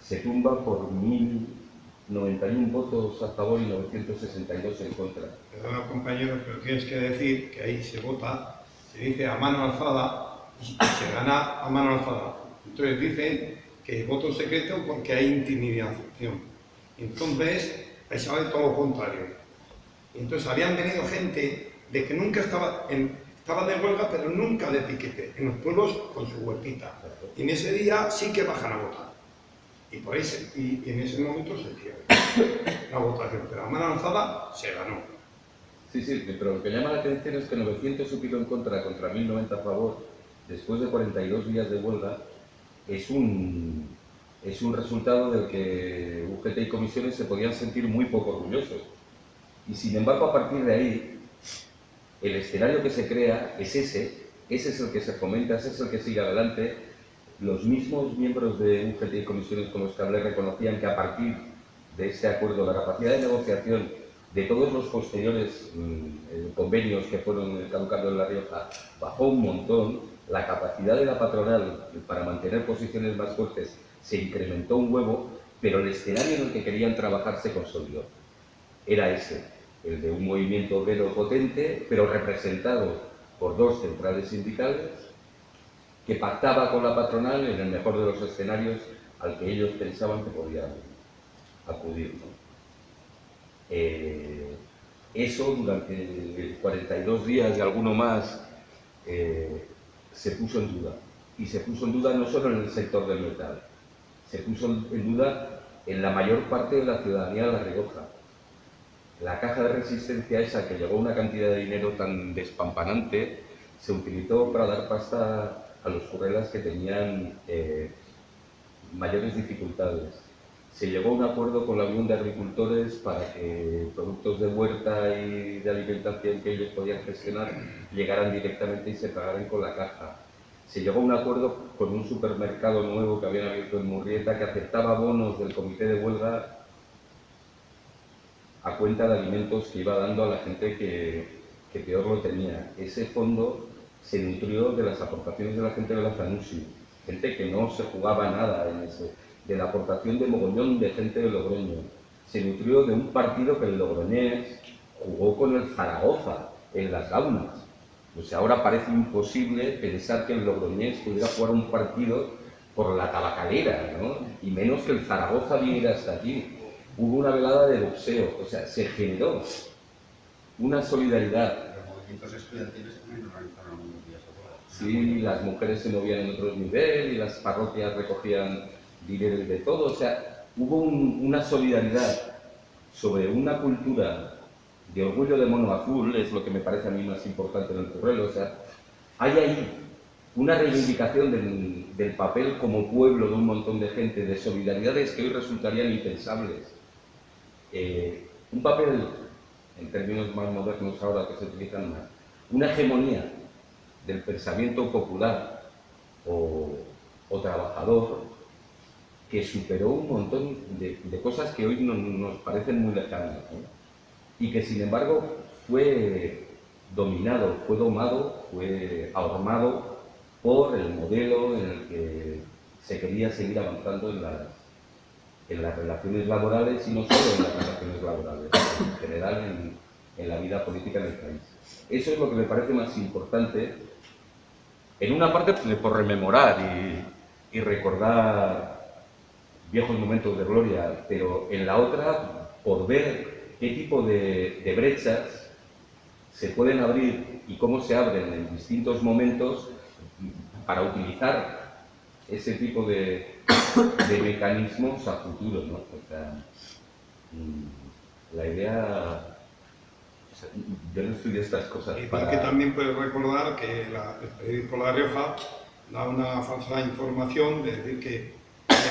se tumba por 1091 votos a favor y 962 en contra. Perdona, compañero, pero tienes que decir que ahí se vota, se dice a mano alzada y se gana a mano alzada. Entonces dicen que voto secreto porque hay intimidación. Entonces, ahí se de todo lo contrario. Entonces habían venido gente de que nunca estaba de huelga, pero nunca de piquete, en los pueblos con su huertita. Y en ese día sí que bajan a votar. Y, por ahí y en ese momento se cierra la votación, pero a mano alzada se ganó. Sí, pero lo que llama la atención es que 900 y pico en contra 1090 a favor, después de 42 días de huelga, es un resultado del que UGT y comisiones se podían sentir muy poco orgullosos. Y sin embargo, a partir de ahí, el escenario que se crea es ese es el que se fomenta, ese es el que sigue adelante. Los mismos miembros de UGT y comisiones con los que hablé reconocían que a partir de este acuerdo, la capacidad de negociación de todos los posteriores convenios que fueron caducando en La Rioja bajó un montón, la capacidad de la patronal para mantener posiciones más fuertes se incrementó un huevo, pero el escenario en el que querían trabajar se consolidó. Era ese, el de un movimiento obrero potente, pero representado por dos centrales sindicales, que pactaba con la patronal en el mejor de los escenarios al que ellos pensaban que podían acudir, ¿no? Eso durante 42 días y alguno más se puso en duda. Y se puso en duda no solo en el sector del metal, se puso en duda en la mayor parte de la ciudadanía de La Rioja. La caja de resistencia esa, que llegó a una cantidad de dinero tan despampanante, se utilizó para dar pasta a los currelas que tenían mayores dificultades. Se llegó a un acuerdo con la Unión de Agricultores para que productos de huerta y de alimentación que ellos podían gestionar llegaran directamente y se pagaran con la caja. Se llegó a un acuerdo con un supermercado nuevo que habían abierto en Murrieta que aceptaba bonos del comité de huelga a cuenta de alimentos que iba dando a la gente que peor lo tenía. Ese fondo se nutrió de las aportaciones de la gente de la Zanussi, gente que no se jugaba nada en eso, de la aportación de mogollón de gente de Logroño. Se nutrió de un partido que el logroñés jugó con el Zaragoza en las Gaunas. O sea, ahora parece imposible pensar que el logroñés pudiera jugar un partido por la tabacalera, ¿no? Y menos que el Zaragoza viniera hasta aquí. Hubo una velada de boxeo, o sea, se generó una solidaridad. Los movimientos estudiantiles también organizaron algunos días de huelga. Sí, las mujeres se movían en otro nivel y las parroquias recogían dinero de todo, o sea, hubo una solidaridad sobre una cultura de orgullo de mono azul, es lo que me parece a mí más importante en el Currelo, o sea, hay ahí una reivindicación del papel como pueblo de un montón de gente, de solidaridades que hoy resultarían impensables. Un papel, en términos más modernos ahora que se utilizan más, una hegemonía del pensamiento popular o trabajador que superó un montón de cosas que hoy nos parecen muy lejanas, ¿no? Y que sin embargo fue dominado, fue domado, fue ahormado por el modelo en el que se quería seguir avanzando en las relaciones laborales y no solo en las relaciones laborales, en general en la vida política del país. Eso es lo que me parece más importante, en una parte por rememorar y recordar viejos momentos de gloria, pero en la otra por ver qué tipo de brechas se pueden abrir y cómo se abren en distintos momentos para utilizar ese tipo de mecanismos a futuro, ¿no? O sea, la idea... O sea, yo no estudié estas cosas Y para... que también puedes recordar que el periódico La Rioja da una falsa información de decir que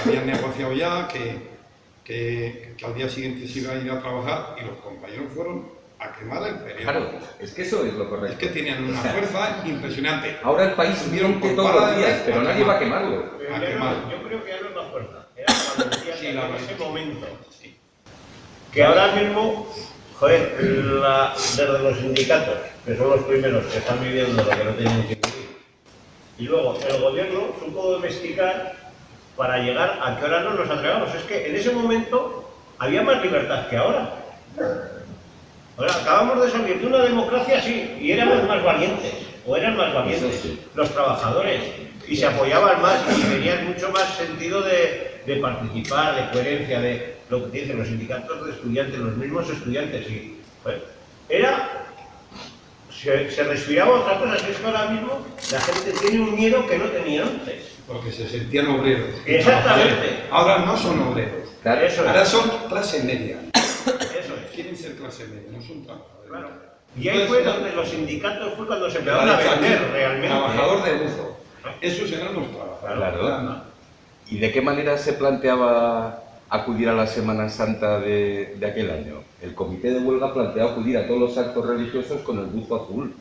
habían negociado ya, que al día siguiente se iba a ir a trabajar y los compañeros fueron a quemar el periódico. Claro, es que eso es lo correcto. Es que tenían una fuerza impresionante. Ahora el país miente todos los días, pero nadie va a quemarlo. A quemar. Yo creo que ya no es la fuerza, era la valentía Sí, en la ese valentía. momento. Que ahora mismo, joder, desde los sindicatos, que son los primeros que están viviendo lo que no tienen que vivir, y luego el gobierno supo domesticar para llegar a qué hora no nos atrevamos. Es que en ese momento había más libertad que ahora. Ahora acabamos de salir de una democracia, sí, y éramos más valientes, o eran más valientes Sí. los trabajadores, y se apoyaban más y tenían mucho más sentido de participar, de coherencia, de lo que dicen los sindicatos de estudiantes, los mismos estudiantes, y pues, se respiraba otra cosa, que es que ahora mismo la gente tiene un miedo que no tenía antes. Porque se sentían obreros. Exactamente. Ahora no son obreros. Claro, Eso es. Ahora son clase media. Eso es. Quieren ser clase media, no son trabajadores. Claro. Y ahí fue donde los sindicatos fue cuando se empezaron a vender realmente. Trabajador de buzo. Esos eran los trabajadores. Claro. ¿Y de qué manera se planteaba acudir a la Semana Santa de aquel año? El comité de huelga planteaba acudir a todos los actos religiosos con el buzo azul.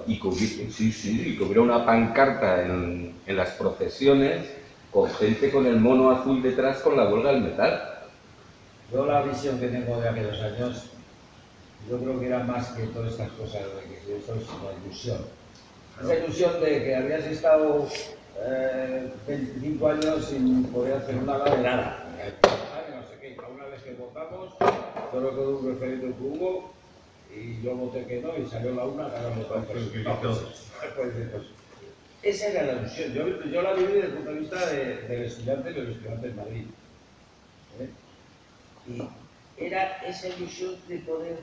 Y que hubiera una pancarta en las procesiones con gente con el mono azul detrás con la huelga del metal. Yo la visión que tengo de aquellos años, yo creo que era más que todas estas cosas, de que eso es una ilusión. Esa ilusión de que habías estado 25 años sin poder hacer una de nada. No sé qué. Una vez que votamos, yo recuerdo un referéndum que hubo y yo voté que no y salió la una, cada uno votó. Esa era la ilusión. Yo la viví desde el punto de vista del estudiante y del estudiante en Madrid. Y era esa ilusión de poder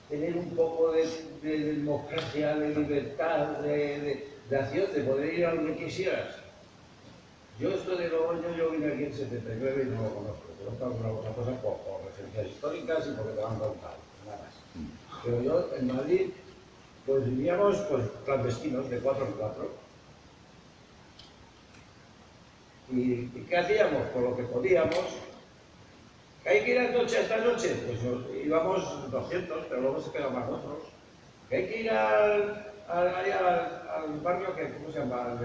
tener un poco de democracia, de libertad, de acción, de poder ir a donde quisieras. Yo esto de Logroño, yo vine aquí en 79 y no lo conozco. Conozco alguna otra cosa por referencias históricas y porque te van contado, nada más. Pero yo en Madrid, pues vivíamos pues, clandestinos de 4 en 4. ¿Y qué hacíamos? Por lo que podíamos. ¿Que hay que ir esta noche? Pues íbamos 200, pero luego se quedaban más otros. ¿Que hay que ir al barrio que, ¿cómo se llama?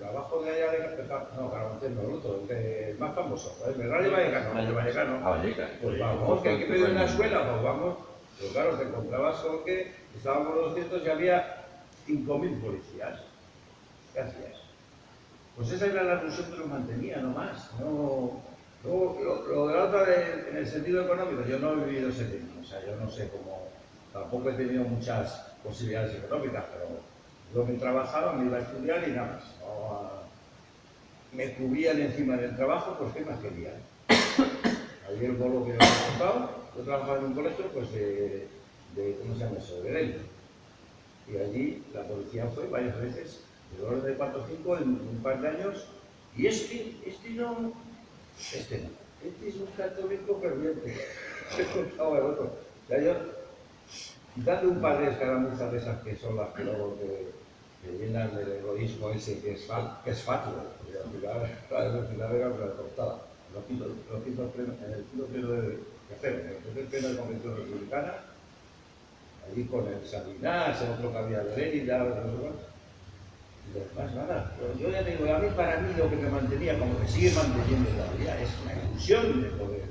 Abajo de allá de Carabanchel, no, el otro, el más famoso, el Radio Vallecano. Pues vamos, que hay que pedir una escuela, pues vamos. Pero claro, te encontrabas con que estábamos 200 y había 5.000 policías. ¿Qué hacías? Pues esa era la ilusión que nos mantenía, no más. No. Lo de la otra, en el sentido económico, yo no he vivido ese tiempo, o sea, yo no sé cómo, tampoco he tenido muchas posibilidades económicas, pero yo me trabajaba, me iba a estudiar y nada más. Me cubrían encima del trabajo, pues ¿qué más querían? Había el bolo que yo había comprado, yo trabajaba en un colegio, pues ¿cómo se llama eso? De Belén. Y allí la policía fue varias veces, de orden de 4 o 5 en un par de años, y este no. Este es un católico ferviente. Se contaba el otro. O sea, yo, quitando un par de escaramuzas de esas que son las que luego te llenan del egoísmo ese que es fatuo. Al final era una tortada. Lo quito en el quinto pleno de hacer, en el tercer pleno de la Convención Republicana, allí con el Salinas, el otro que había de Lérida, no sé cuánto. Y lo demás, nada. Pero yo ya digo, para mí lo que me mantenía, como me sigue manteniendo todavía, es una ilusión de poder.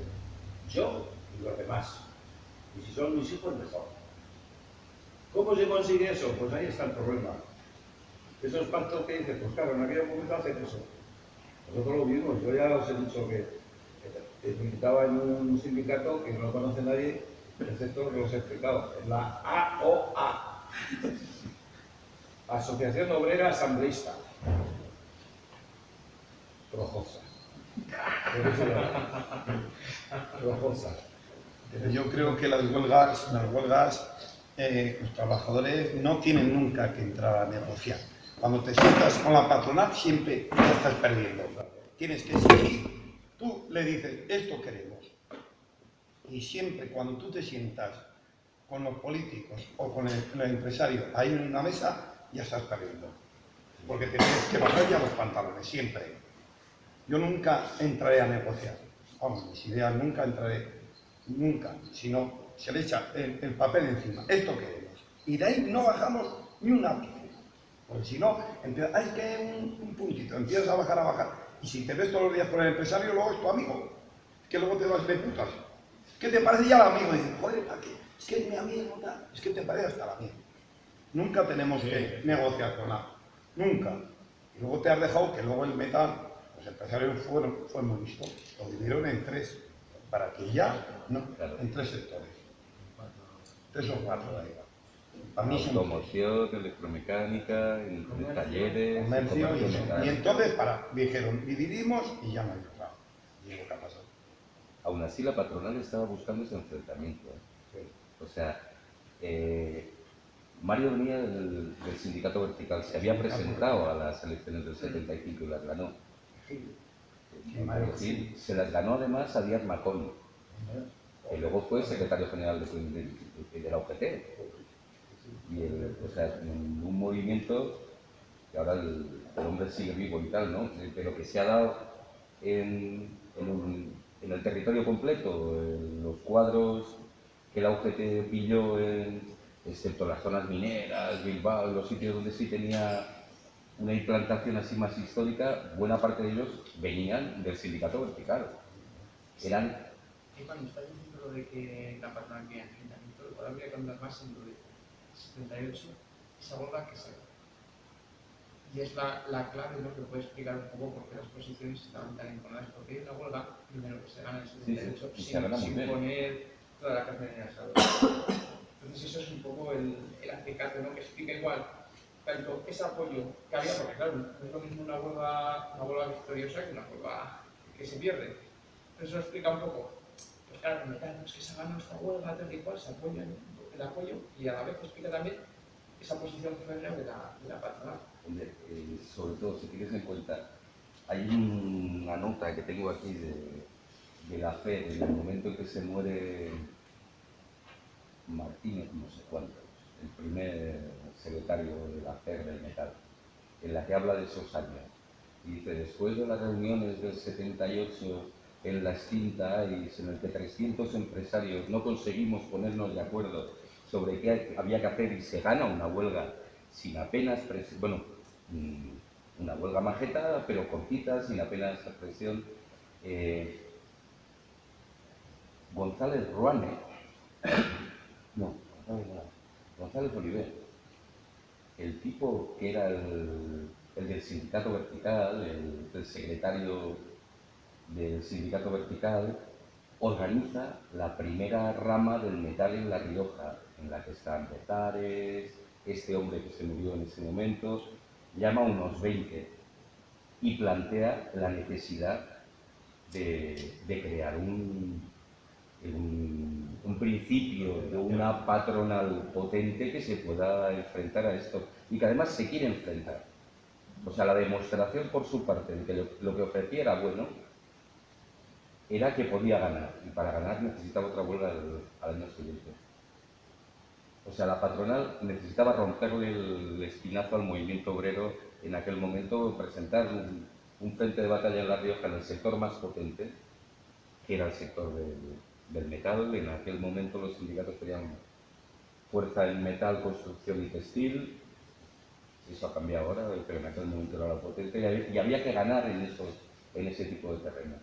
Yo y los demás. Y si son mis hijos, mejor. ¿Cómo se consigue eso? Pues ahí está el problema. Esos pactos que dicen, pues claro, en aquel momento hacen eso. Nosotros lo vimos. Yo ya os he dicho que militaba en un sindicato que no lo conoce nadie, excepto que os he explicado. En la AOA. Asociación Obrera Asambleísta. Rojosa. Rojosa. Pero yo creo que las huelgas, los trabajadores no tienen nunca que entrar a negociar. Cuando te sientas con la patronal siempre te estás perdiendo. Tienes que exigir, tú le dices, esto queremos. Y siempre cuando tú te sientas con los políticos o con el empresario ahí en una mesa, ya estás perdiendo. Porque te tienes que bajar ya los pantalones, siempre. Yo nunca entraré a negociar. Vamos, mis ideas nunca entraré. Nunca. Sino se le echa el papel encima. Esto queremos. Y de ahí no bajamos ni un ápice. Porque si no, hay que un puntito. Empiezas a bajar. Y si te ves todos los días con el empresario, luego es tu amigo. Que luego te vas de putas. ¿Qué te parece ya el amigo? Y dices, joder, ¿para qué? Es que es mi amigo, tal. Es que te parece hasta el amigo. Nunca tenemos que negociar con nada. Nunca. Y luego te has dejado que luego el metal, los empresarios fue muy listo, lo dividieron en 3, para que ya, no, Claro. en 3 sectores. 3 o 4 da igual. Para mí son Automoción, electromecánica, talleres, comercio y eso. metal. Y entonces dijeron, dividimos y ya no hay trabajo. Y es lo que ha pasado. Aún así, la patronal estaba buscando ese enfrentamiento. O sea, Mario venía del sindicato vertical, se había presentado a las elecciones del 75 y las ganó. Es decir, se las ganó además a Díaz Macón, que luego fue secretario general de la UGT. Y o sea, en un movimiento que ahora el hombre sigue vivo y tal, ¿no? Pero que se ha dado en el territorio completo, en los cuadros que la UGT pilló, excepto las zonas mineras, Bilbao, los sitios donde sí tenía una implantación así más histórica, buena parte de ellos venían del sindicato vertical. Eran... Y cuando estás diciendo lo de que la patronal quería enfrentamiento, igual habría que andar más en lo de 78, esa huelga que se... Y es la clave, ¿no?, que puede explicar un poco por qué las posiciones estaban tan enconadas. Porque hay una huelga, primero, que se gana en el 78, sí, se gana muy sin bien. poner toda la carne en el asador. Entonces eso es un poco el acicate, ¿no?, que explica igual tanto ese apoyo que había, porque claro, no es lo mismo una huelga victoriosa que una huelga que se pierde. Entonces eso explica un poco, pues claro, es que se ha ganado esta huelga, tal y cual, se apoya el apoyo, y a la vez explica también esa posición férrea de la patronal. Hombre, sobre todo, si tienes en cuenta, hay una nota que tengo aquí de la FED, en el momento en que se muere Martínez, no sé cuántos, el primer secretario de la FED del metal, en la que habla de esos años. Y dice, después de las reuniones del 78 en la extinta AIS, en el que 300 empresarios no conseguimos ponernos de acuerdo sobre qué había que hacer y se gana una huelga sin apenas presión, bueno, una huelga majeta, pero cortita, sin apenas presión. González Ruane, no, González Oliver, el tipo que era el del sindicato vertical, el secretario del sindicato vertical, organiza la primera rama del metal en La Rioja, en la que están Bezares, este hombre que se murió en ese momento, llama a unos 20 y plantea la necesidad de crear un principio de una patronal potente que se pueda enfrentar a esto y que además se quiere enfrentar. O sea, la demostración por su parte de que lo que ofrecía era bueno, era que podía ganar, y para ganar necesitaba otra huelga al año siguiente. O sea, la patronal necesitaba romperle el espinazo al movimiento obrero en aquel momento, presentar un frente de batalla en La Rioja en el sector más potente, que era el sector del metal. En aquel momento los sindicatos tenían fuerza en metal, construcción y textil. Eso ha cambiado ahora, pero en aquel momento era la potente y había que ganar en ese tipo de terreno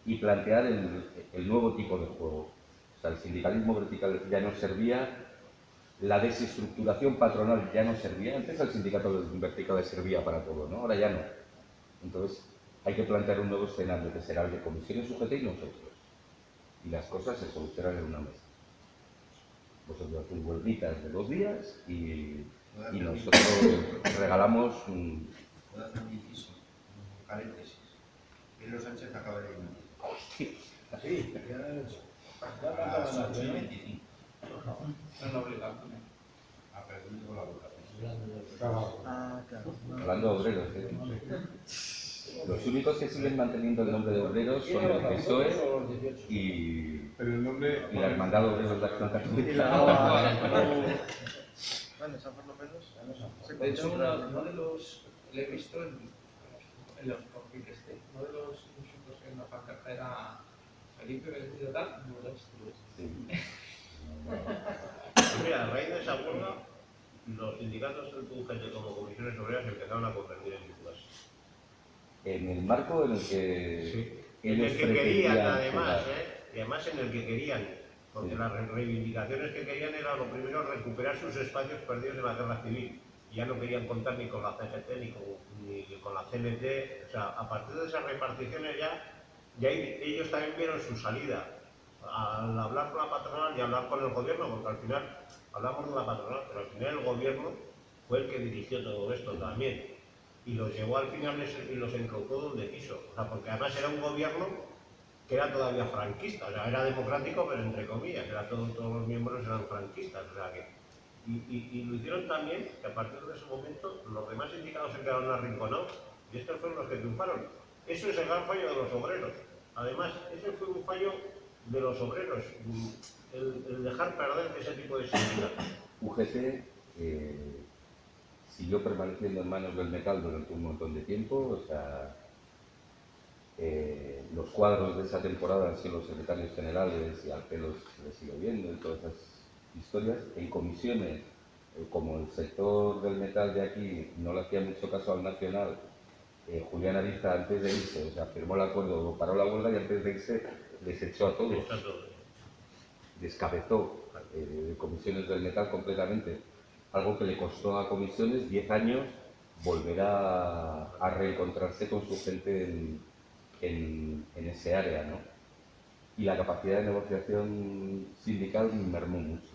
y plantear el nuevo tipo de juego. O sea, el sindicalismo vertical ya no servía, la desestructuración patronal ya no servía. Antes el sindicato vertical servía para todo, ¿no? Ahora ya no. Entonces hay que plantear un nuevo escenario que será el de comisiones UGT y nosotros. Y las cosas se solucionan en una mesa. Vosotros hacéis huelguitas de 2 días y nosotros regalamos un... ¿Puedo hacer un inciso? Un paréntesis. Pedro Sánchez acaba de dimitir. Sí, ya lo he hecho. A las 8:25. No obligado. Ha perdido la boca. Hablando de obreros, los únicos que siguen manteniendo el nombre de obreros son el PSOE y Pero el nombre... la Hermandad de Obreros de Acción Católica. De hecho, uno de los, le he visto en los perfiles, uno de los insultos que en la pancarta era Felipe vestido tal, no lo es. Mira, a raíz de esa huelga, los sindicatos tanto UGT como comisiones obreras empezaron a convertir en diputados. En el marco en el que En el ellos que querían, pretendían además, jugar. y además en el que querían, porque Sí. las reivindicaciones que querían era lo primero recuperar sus espacios perdidos en la guerra civil. y ya no querían contar ni con la CGT ni con la CNT. O sea, a partir de esas reparticiones ya ellos también vieron su salida al hablar con la patronal y hablar con el gobierno, porque al final hablamos de la patronal, pero al final el gobierno fue el que dirigió todo esto también y los llevó al final y los encautó donde quiso. O sea, porque además era un gobierno que era todavía franquista, o sea, era democrático, pero entre comillas, era todos los miembros eran franquistas, o sea que... Y lo hicieron también, que a partir de ese momento los demás sindicatos se quedaron arrinconados y estos fueron los que triunfaron. Eso es el gran fallo de los obreros. Además, ese fue un fallo de los obreros, el dejar perder ese tipo de sindicatos. UGT siguió permaneciendo en manos del metal durante un montón de tiempo, o sea, los cuadros de esa temporada han sido los secretarios generales y al pelo se le sigue viendo en todas esas historias. En comisiones, como el sector del metal de aquí no le hacía mucho caso al nacional, Julián Ariza antes de irse, o sea, firmó el acuerdo, paró la huelga y antes de irse les echó a todos, descabezó de comisiones del metal completamente, algo que le costó a comisiones 10 años volver a reencontrarse con su gente en ese área, ¿no? Y la capacidad de negociación sindical mermó mucho.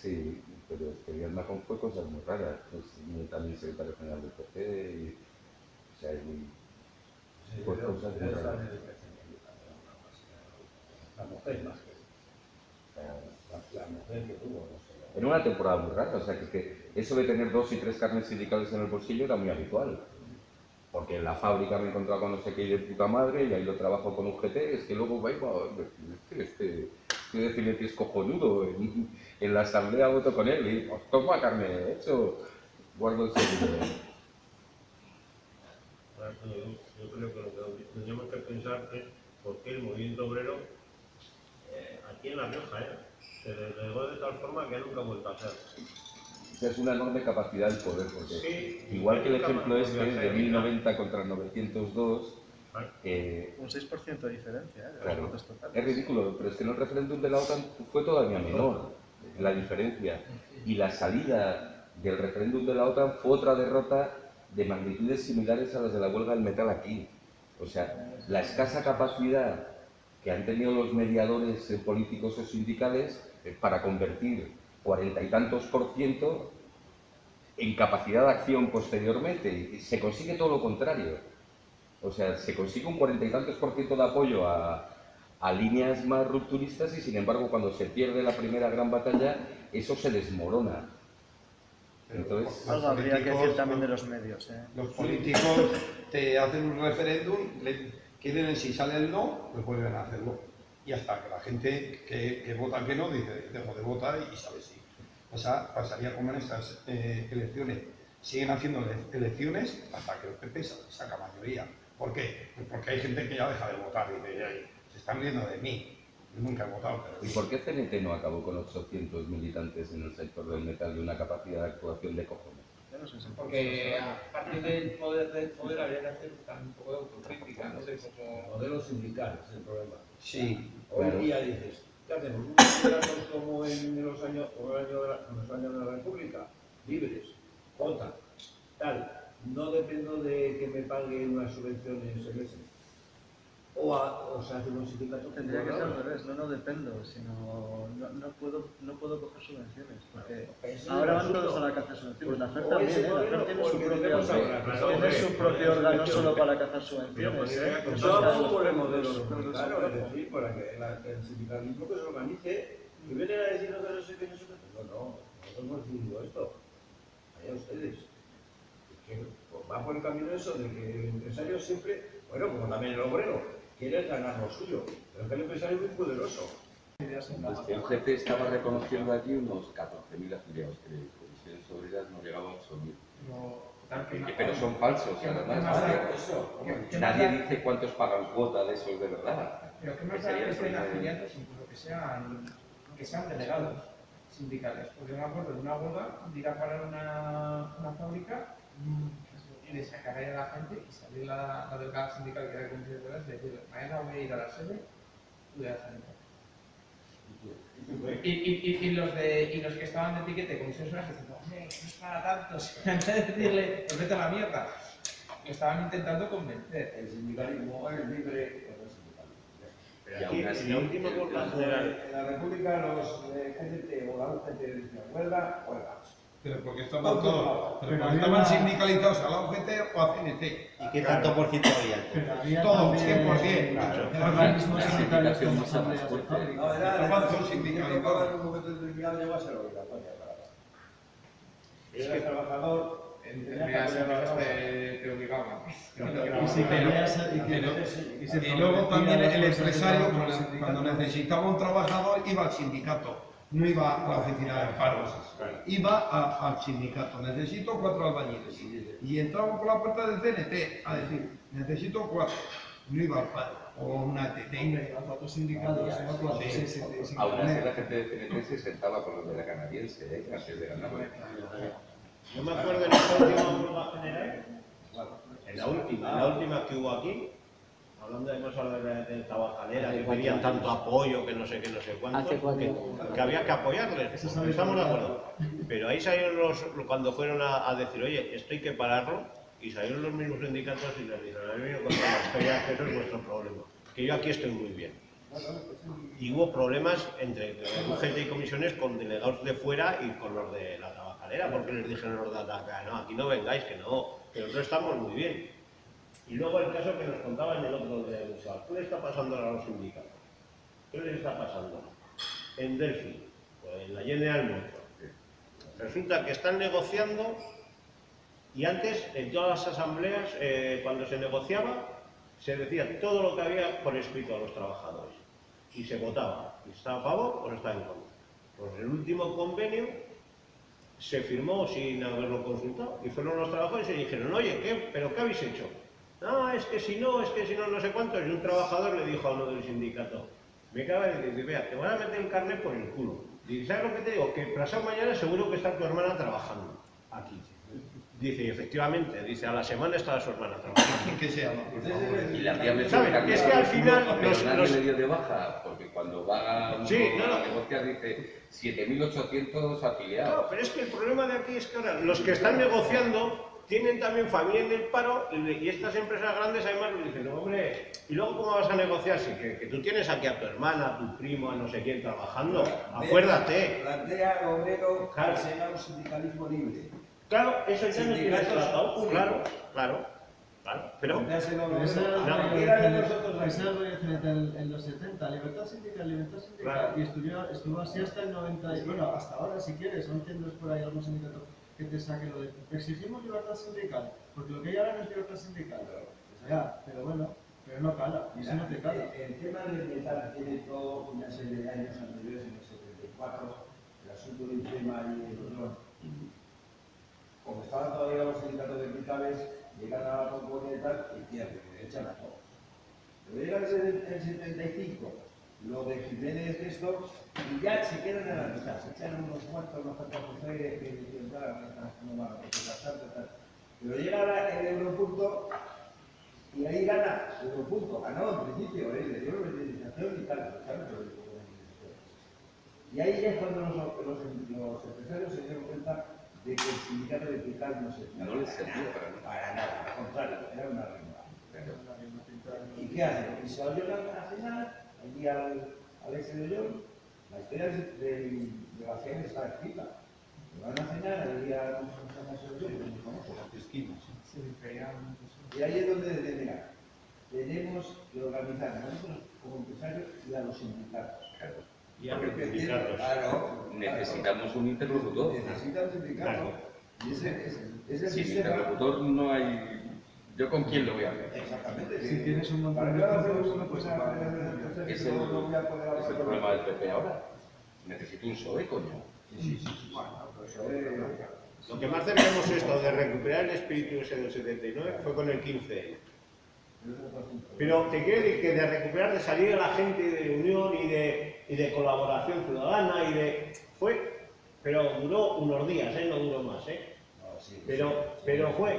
Sí, pero es que Díaz Majón fue cosas muy raras, pues también secretario general del PP, y, o sea, fue cosas muy raras. La mujer más que la mujer que tuvo, no sé. En una temporada muy rara, o sea, que eso de tener 2 y 3 carnes sindicales en el bolsillo era muy habitual. Porque en la fábrica me he encontrado con no sé qué de puta madre y ahí lo trabajo con UGT, es que luego va este de Filete es cojonudo, en la asamblea voto con él y pues toma carne, eso guardo el segundo. Yo creo que lo que tendríamos que pensar es por qué el movimiento obrero aquí en La Rioja se desregó de tal forma que nunca ha vuelto a ser. O sea, es una enorme capacidad del poder, porque sí, igual que el ejemplo este de 1090 contra 902, un 6% de diferencia, claro, es ridículo, pero es que en el referéndum de la OTAN fue todavía menor la diferencia. Y la salida del referéndum de la OTAN fue otra derrota de magnitudes similares a las de la huelga del metal aquí. O sea, la escasa capacidad que han tenido los mediadores políticos o sindicales para convertir 40 y tantos % en capacidad de acción posteriormente. Y se consigue todo lo contrario. O sea, se consigue un 40 y tantos % de apoyo a líneas más rupturistas y sin embargo cuando se pierde la primera gran batalla, eso se desmorona. Entonces, algo habría que decir también de los medios. Los políticos te hacen un referéndum, quieren si sale el no, pues vuelven a hacerlo. Y hasta que la gente que vota que no, dice, dejo de votar y sabe sí. Pasaría como en estas elecciones. Siguen haciendo elecciones hasta que el PP saca mayoría. ¿Por qué? Pues porque hay gente que ya deja de votar y dice, se están riendo de mí. Yo nunca he votado, pero... ¿Y por qué CNT no acabó con 800 militantes en el sector del metal y una capacidad de actuación de cojones? Porque a partir del poder habría que hacer un poco de autocrítica, no sé cómo... El modelo sindical es el problema. Sí, Hoy claro. día dices, ¿qué hacemos? ¿Unos sindicatos como en los años de la República? Libres, cuota, tal. No dependo de que me paguen unas subvenciones el mes. O se hace un sindicato. Tendría que ser al revés, no dependo, sino no puedo coger subvenciones, porque ahora van todos a la cazar subvenciones. La FER también, la FER tiene su propio órgano solo para cazar subvenciones. Eso vamos por el modelo claro, es decir, para que el sindicalismo que se organice y vienen a decirnos que no sé qué, no sé qué. No, nosotros hemos decidido esto. Allá ustedes. Que va por el camino eso de que el empresario siempre, bueno, como también el obrero, quiere ganar lo suyo, pero es que el empresario es muy poderoso. El UGT estaba reconociendo aquí unos 14.000 afiliados, que Comisiones Obreras no llegaba a 8.000. Pero son falsos, además. Nadie dice cuántos pagan cuota de esos de verdad. Pero ¿qué más da que estén afiliados, incluso que sean delegados sindicales? Porque me acuerdo de una huelga, de ir a parar una fábrica y de sacar a la gente y salir la delegada sindical que era de Comisiones Obreras y decir, mañana voy a ir a la sede y voy a salir. Y los que estaban de piquete con sus horas diciendo, hombre, no es para tanto, en vez de decirle, pues vete a la mierda, lo estaban intentando convencer. El sindicalismo es libre, pero no es sindicalismo. Y aún así, en la última huelga general, En la República los GNT o la UGT decían huelga, huelga. Pero porque estaban todos, pero porque estaban sindicalizados a la UGT o a CNT. ¿Y qué tanto por ciento había? Pero había Todos, también 100%. organismos La sindicales sindicación como mucho más asambleas de fuerte. fábrica. No, era Estaban todos en un sindicalizados. momento determinado llegó a ser obligatoria para era el trabajador En tenía que determinadas apoyar a la empresas te obligaban. Y si querías, Y luego también el empresario, cuando necesitaba un trabajador, iba al sindicato, no iba a la oficina de paros, iba al sindicato. Necesito 4 albañiles. Y entraba por la puerta del CNT a decir, necesito 4. No iba al paro o una TT. a 4 sindicatos, no 4, Sí. 6, Aún así la gente de CNT se sentaba con los de la canadiense, antes de ganar. yo me acuerdo en esta última huelga general, en la última que hubo aquí, hablando de cosas de tabakalera, que pedían tanto apoyo, que no sé qué, no sé cuánto, que había que apoyarles, estamos de acuerdo. Pero ahí salieron cuando fueron a decir, oye, esto hay que pararlo, y salieron los mismos sindicatos y les dijeron, a mí me contaron la historia, que eso es vuestro problema, que yo aquí estoy muy bien. Y hubo problemas entre UGT y comisiones con delegados de fuera y con los de la tabacalera, porque les dijeron los de Ataca, no, aquí no vengáis, que nosotros estamos muy bien. Y luego el caso que nos contaban el otro de Busal, ¿qué le está pasando a los sindicatos? ¿Qué les está pasando? En Delphi, o en la General Motors. Resulta que están negociando y antes, en todas las asambleas, cuando se negociaba, se decía todo lo que había por escrito a los trabajadores y se votaba, si estaba a favor o no estaba en contra. Pues el último convenio se firmó sin haberlo consultado y fueron los trabajadores y dijeron, oye, ¿pero qué habéis hecho? No, es que si no, no sé cuánto. Y un trabajador le dijo a uno del sindicato, me acaba de decir, vea, te van a meter el carnet por el culo. Y ¿sabes lo que te digo? Que pasado mañana seguro que está tu hermana trabajando aquí. Dice, y efectivamente, dice, a la semana está su hermana trabajando. ¿Qué se llama? Y la tía me ¿Sabes? Es que al final pero nadie le dio de baja, porque cuando va uno Sí, no, no. a negociar dice 7.800 afiliados. No, pero es que el problema de aquí es que ahora los que están negociando tienen también familia en el paro y estas empresas grandes además le dicen, hombre, ¿y luego cómo vas a negociar? Si que tú tienes aquí a tu hermana, a tu primo, a no sé quién trabajando, acuérdate. Plantea obrero Claro. que sea un sindicalismo libre. Claro, eso ya no tiene Sindicatos tratado. únicos. Claro. Pero, Plantéaselo al Pero eso obrero. era Cualquiera de nosotros aquí. algo en los 70, libertad sindical, Claro. y estuvo así hasta el 90, y bueno, hasta ahora si quieres, no entiendes por ahí algún sindicato que te saque lo de exigimos libertad sindical, porque lo que hay ahora no es libertad sindical, ya, pero bueno, pero no cala, y eso no te cala. El tema del metal tiene todo una serie de años anteriores, en el 74, el asunto del tema y el Unión. Como estaban todavía los sindicatos de metales, llegan a la componente y tal y pierden, echan a todos. Pero llega el 75, lo de Jiménez esto, y ya se quedan en la mitad, se echan unos cuantos por aire que no van a protestar tal. Pero llega el Europunto y ahí gana Europunto, ganó en principio, le dio la y tal, y ahí ya es cuando los empresarios se dieron cuenta de que el sindicato de Pical no servía. No les servía para nada. Para nada, al contrario, era una rima. ¿Y qué hacen? Y se oyó a cenar, allí al ex de Ollón, la historia de la cena está escrita. Se van a cenar, allí a Ollón, muy famoso, las esquinas. Y ahí es donde dicen, mira, tenemos que organizar nosotros como empresarios y a los sindicatos. y a los Porque sindicatos. claro, Necesitamos un interlocutor. necesita un sindicato. Claro. Y ese Sin sistema. interlocutor no hay... ¿Yo con quién lo voy a ver? Exactamente. Si tienes un montón Para de que hacer grupos, una pues, cosa, Es no voy a poder el hablar con problema del PP ahora. Necesito un PSOE, coño. Sí. Bueno, pues Lo que más cercamos esto de recuperar el espíritu ese del 79 fue con el 15. Pero te quiero decir que de recuperar, de salir a la gente de unión y de colaboración ciudadana pero duró unos días, no duró más, pero fue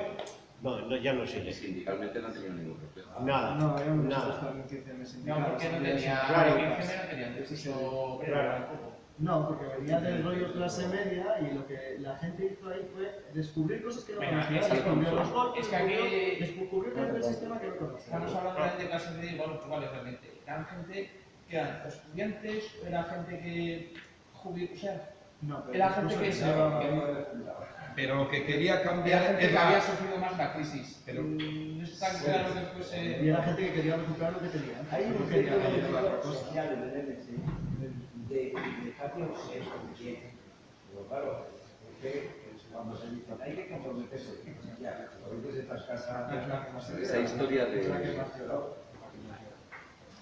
No, ya no sé. Y sindicalmente no han tenido ningún reflejo. Nada. No, yo no nada. estado en 15 meses. No, porque no tenía. Claro. En 15 no tenía derecho Claro. No, porque venía del rollo clase media y lo que la gente hizo ahí fue descubrir cosas que no Venga, conocía. es que Descubrió los es golpes, que aquí descubrió que el sistema que no conocía. estamos hablando de clases de igual, realmente. Eran gente que eran estudiantes, era gente que o sea, No, pero era gente que se llevaba. Pero lo que quería era cambiar gente es que había la... sufrido más la crisis. Pero- No está claro que Y fuese. era gente que quería recuperar lo que tenía. Hay un No quería centro cambiar otra de cosa. sociales del MC de patio bien. Pero claro, es que cuando se dice hay que comprometerse, ya, a veces estas casas. Esa historia de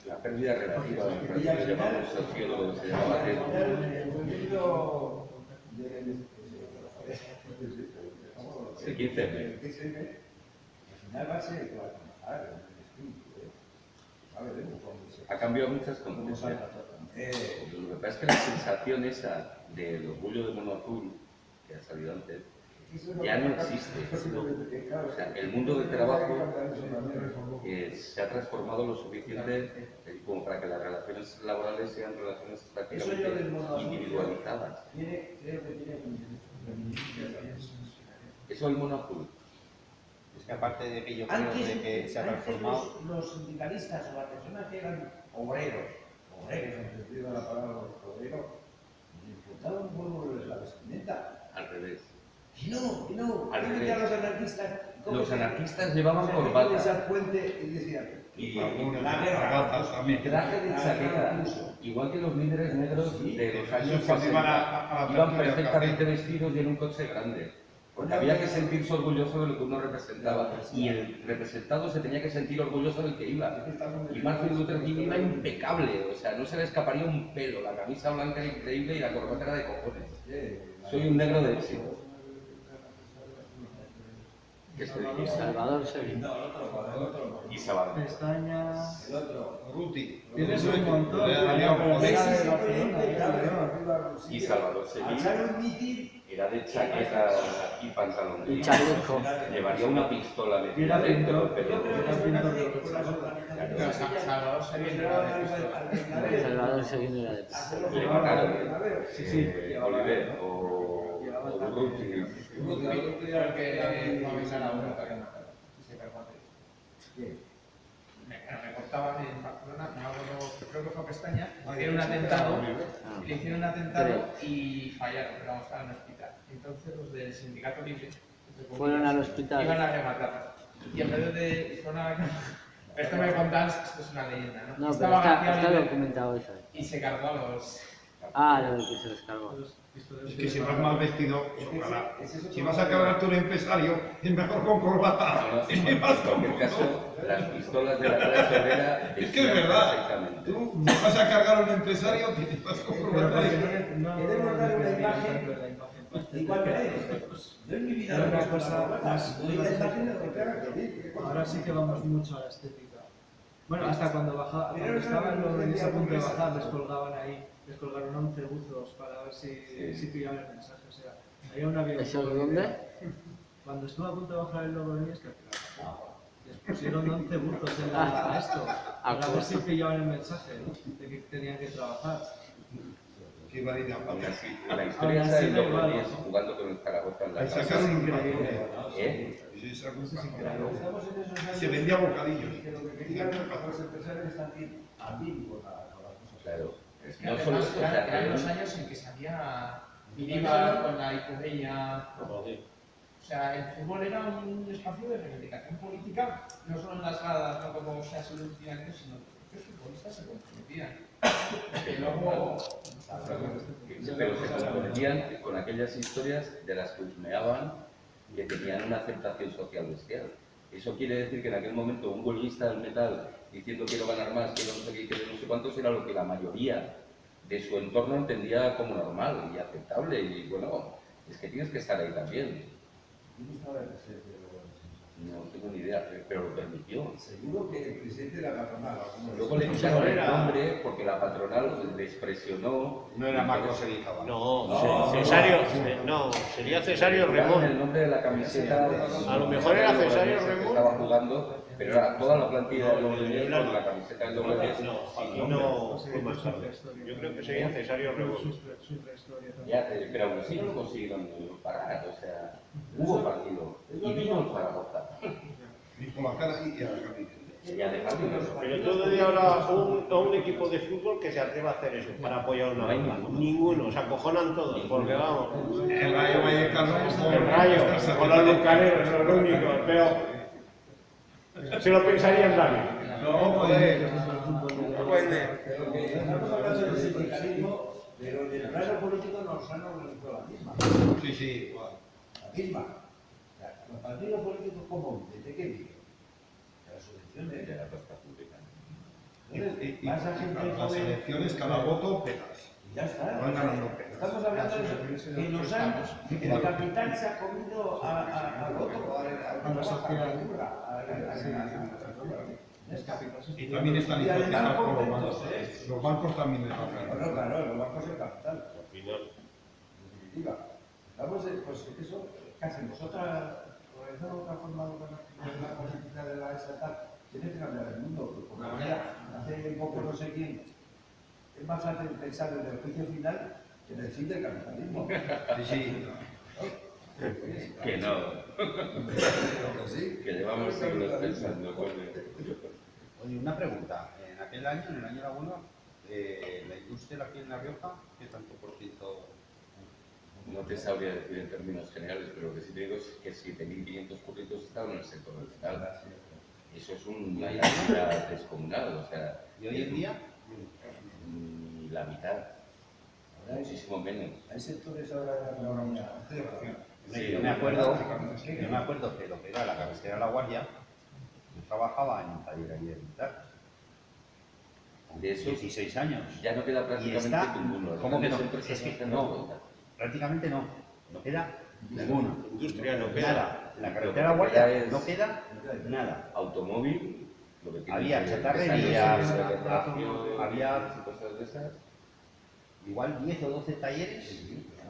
la pérdida relativa, me parece que se llamaba un sociólogo, se llamaba Ted. El 15M. Al final va a ser igual. Ha cambiado muchas concepciones. Lo que pasa es que la sensación esa del orgullo de mono azul, que ha salido antes, ya no existe. O sea, el mundo del trabajo se ha transformado lo suficiente como para que las relaciones laborales sean relaciones prácticamente individualizadas. Eso es el mono azul. Es que aparte de que yo creo de que se ha transformado... Los sindicalistas o las personas que eran obreros en el sentido de la palabra obrero, disfrutaban un poco de la vestimenta. Al revés. Que no, Al ¿qué revés. decían los anarquistas? Los anarquistas llevaban esa corbata puente y decían, y la guerra, traje de chaqueta, igual que los líderes negros de los años Cuando 60. iban a la Iban tertulia del perfectamente café. vestidos y en un coche grande. Porque había que sentirse orgulloso de lo que uno representaba. Y el representado se tenía que sentir orgulloso del que iba. Y Martin Luther King iba impecable, o sea, no se le escaparía un pelo. La camisa blanca era increíble y la corbata era de cojones. Soy un negro de éxito. ¿Qué se dice? Salvador Seguín. Y Sabadell. Pestañas. Ruti. Tienes un montón. Y Salvador Seguín era de chaqueta y pantalón Y gris. chaleco. Llevaría una pistola Y metida era dentro del pintor. periódico. Era pintor de Rocha. Pero Salvador Seguín era de pistola. Salvador Seguín era de Le mataron Sí. Oliver o Urruti. Porque no avisar a uno para que mataron. Sí, pero me cortaban en Barcelona, me acuerdo, creo que fue a Pestaña, hicieron un atentado, le hicieron un atentado y fallaron, pero vamos, estaban en el hospital. Entonces los del sindicato libre Fueron al hospital. iban a rematar. Y en vez de fueron a... Esto me contáis, esto es una leyenda, ¿no? No, pero Estaba García está Oliver documentado eso. y se cargó a los... Ah, lo de que se descargó. Es que si vas mal vestido, ojalá. Si vas a cargarte un empresario, es mejor con corbata. En cualquier caso, las pistolas de la clase obrera Es que es verdad. perfectamente. Tú vas a cargar a un empresario, te vas con corbata. Queremos dar una imagen igual que ellos. Yo en mi vida Una cosa más. doy la imagen de lo que haga que Ahora sí que vamos mucho a la estética. Bueno, hasta cuando estaban los reyes a punto de bajar, les colgaban ahí, les colgaron 11 buzos para ver si pillaban el mensaje. O sea, había un avión. ¿Eso dónde? Cuando estuvo a punto de bajar el Logroñés, que al final les pusieron 11 buzos en la esto, para ver si pillaban el mensaje, ¿no? De que tenían que trabajar. Qué validad. Aún así, la historia esa del Logroñés jugando con el Zaragoza en la Ahí casa. sacaron un increíble. ¿Eh? Sí, sacó un Eso es cajón. increíble. Estamos en esos años Se vendía bocadillos. que lo que querían los empresarios están ambiguos con las cosas. Claro. Es que No solo además eso, o sea, eran los años en que se había IVA con la hipoteca. O sea, el fútbol era un espacio de reivindicación política, no solo en las gradas, no como se ha sido últimamente, sino que los futbolistas se comprometían. Que luego... Pero se comprometían con aquellas historias de las que husmeaban que tenían una aceptación social bestial. Eso quiere decir que en aquel momento un huelguista del metal diciendo quiero ganar más, quiero no sé qué, quiero no sé cuántos, era lo que la mayoría de su entorno entendía como normal y aceptable. Y bueno, es que tienes que estar ahí también. No tengo ni idea, pero lo permitió. Seguro que el presidente de la patronal. Luego le quitaron el nombre porque la patronal les presionó. No era Marcos Elizábal. No, Cesario, no, sería Cesario Quitaron el Remón. nombre de la camiseta. A lo mejor era Cesario Remón. Estaba jugando, pero era toda la plantilla del Logroñés con la camiseta del Logroñés. No, fue más tarde. Yo creo que sería Cesario Remón. Ya, pero aún así no lo consiguieron parar, o sea, hubo partido y vino el Zaragoza. Dijo la cara y a la cabeza. Y además Pero todo de ahora a un equipo de fútbol que se atreva a hacer eso para apoyar una banda. Ninguno, se acojonan todos, porque vamos. El Rayo Vallecano. El Rayo, con los bucaneros, son los únicos, pero se lo pensarían también. No, pues. Pero en el plano político nos han organizado la misma. Sí, sí, igual. La misma. Los partidos políticos comunes, ¿de qué viven? De las subvenciones. de la plaza pública. Y las elecciones, cada voto pegas. Y ya está. Van ganando pegas. Estamos hablando de eso, que nos han, el capital se ha comido al voto, a la sociedad. Y también están Y además hipotecados por los contentos, bancos. Los bancos también les van ganando. Bueno, claro, los bancos el capital. Al final. En definitiva, estamos, pues eso, ¿qué hacemos? ¿Otra forma de la política de la estatal? Tiene que cambiar el mundo. Por la manera, hace poco no sé quién, es más fácil pensar en el juicio final que en el fin del capitalismo. Sí, sí. Que no, Sí. que llevamos siglos pensando. Oye, una pregunta. En aquel año, en el año de la huelga, la industria aquí en La Rioja, ¿qué tanto por ciento? No te sabría decir en términos generales, pero lo que sí te digo es que 7.500 curritos estaban en el sector vegetal. Eso es una cantidad descomunal, o sea, ¿Y hoy en día? ni la mitad, muchísimo menos. Hay sectores ahora de la economía. Sí, Yo me acuerdo que lo que era la carretera de La Guardia, yo trabajaba en un taller allí militar. De eso 16 años. ya no queda Y prácticamente está, ninguno. Las ¿cómo que no? grandes empresas Es que se han no, dado cuenta. prácticamente no. No queda ninguno. Industria no queda. Nada. La Lo carretera que de La Guardia queda es- no queda nada. Automóvil, lo que tiene Había que- chatarrería, de reparación, había- y cosas de esas. Igual 10 o 12 talleres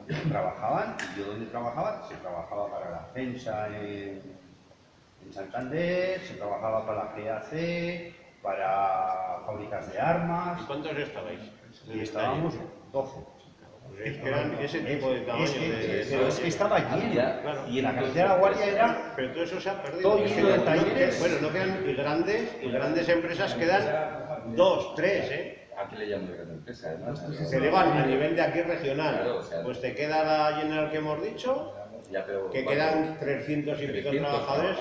que trabajaban. Y yo donde trabajaba, se trabajaba para la FEMSA en Santander, se trabajaba para la GAC, para fábricas de armas, ¿Y cuántos estabais? y estábamos 12. Pues es que eran ese tipo de tamaño. Pero es que estaba lleno. Claro. Y en la carretera de La Guardia era Pero todo eso se ha perdido. todo Es que lleno de no- talleres. Bueno, no quedan y grandes empresas quedan 2, 3, ¿eh? Aquí le llaman gran empresa, además. Se elevan a nivel de aquí regional. Claro, o sea, Pues te queda la General que hemos dicho, Ya, pero, que vamos, quedan 300 y pico 300 trabajadores.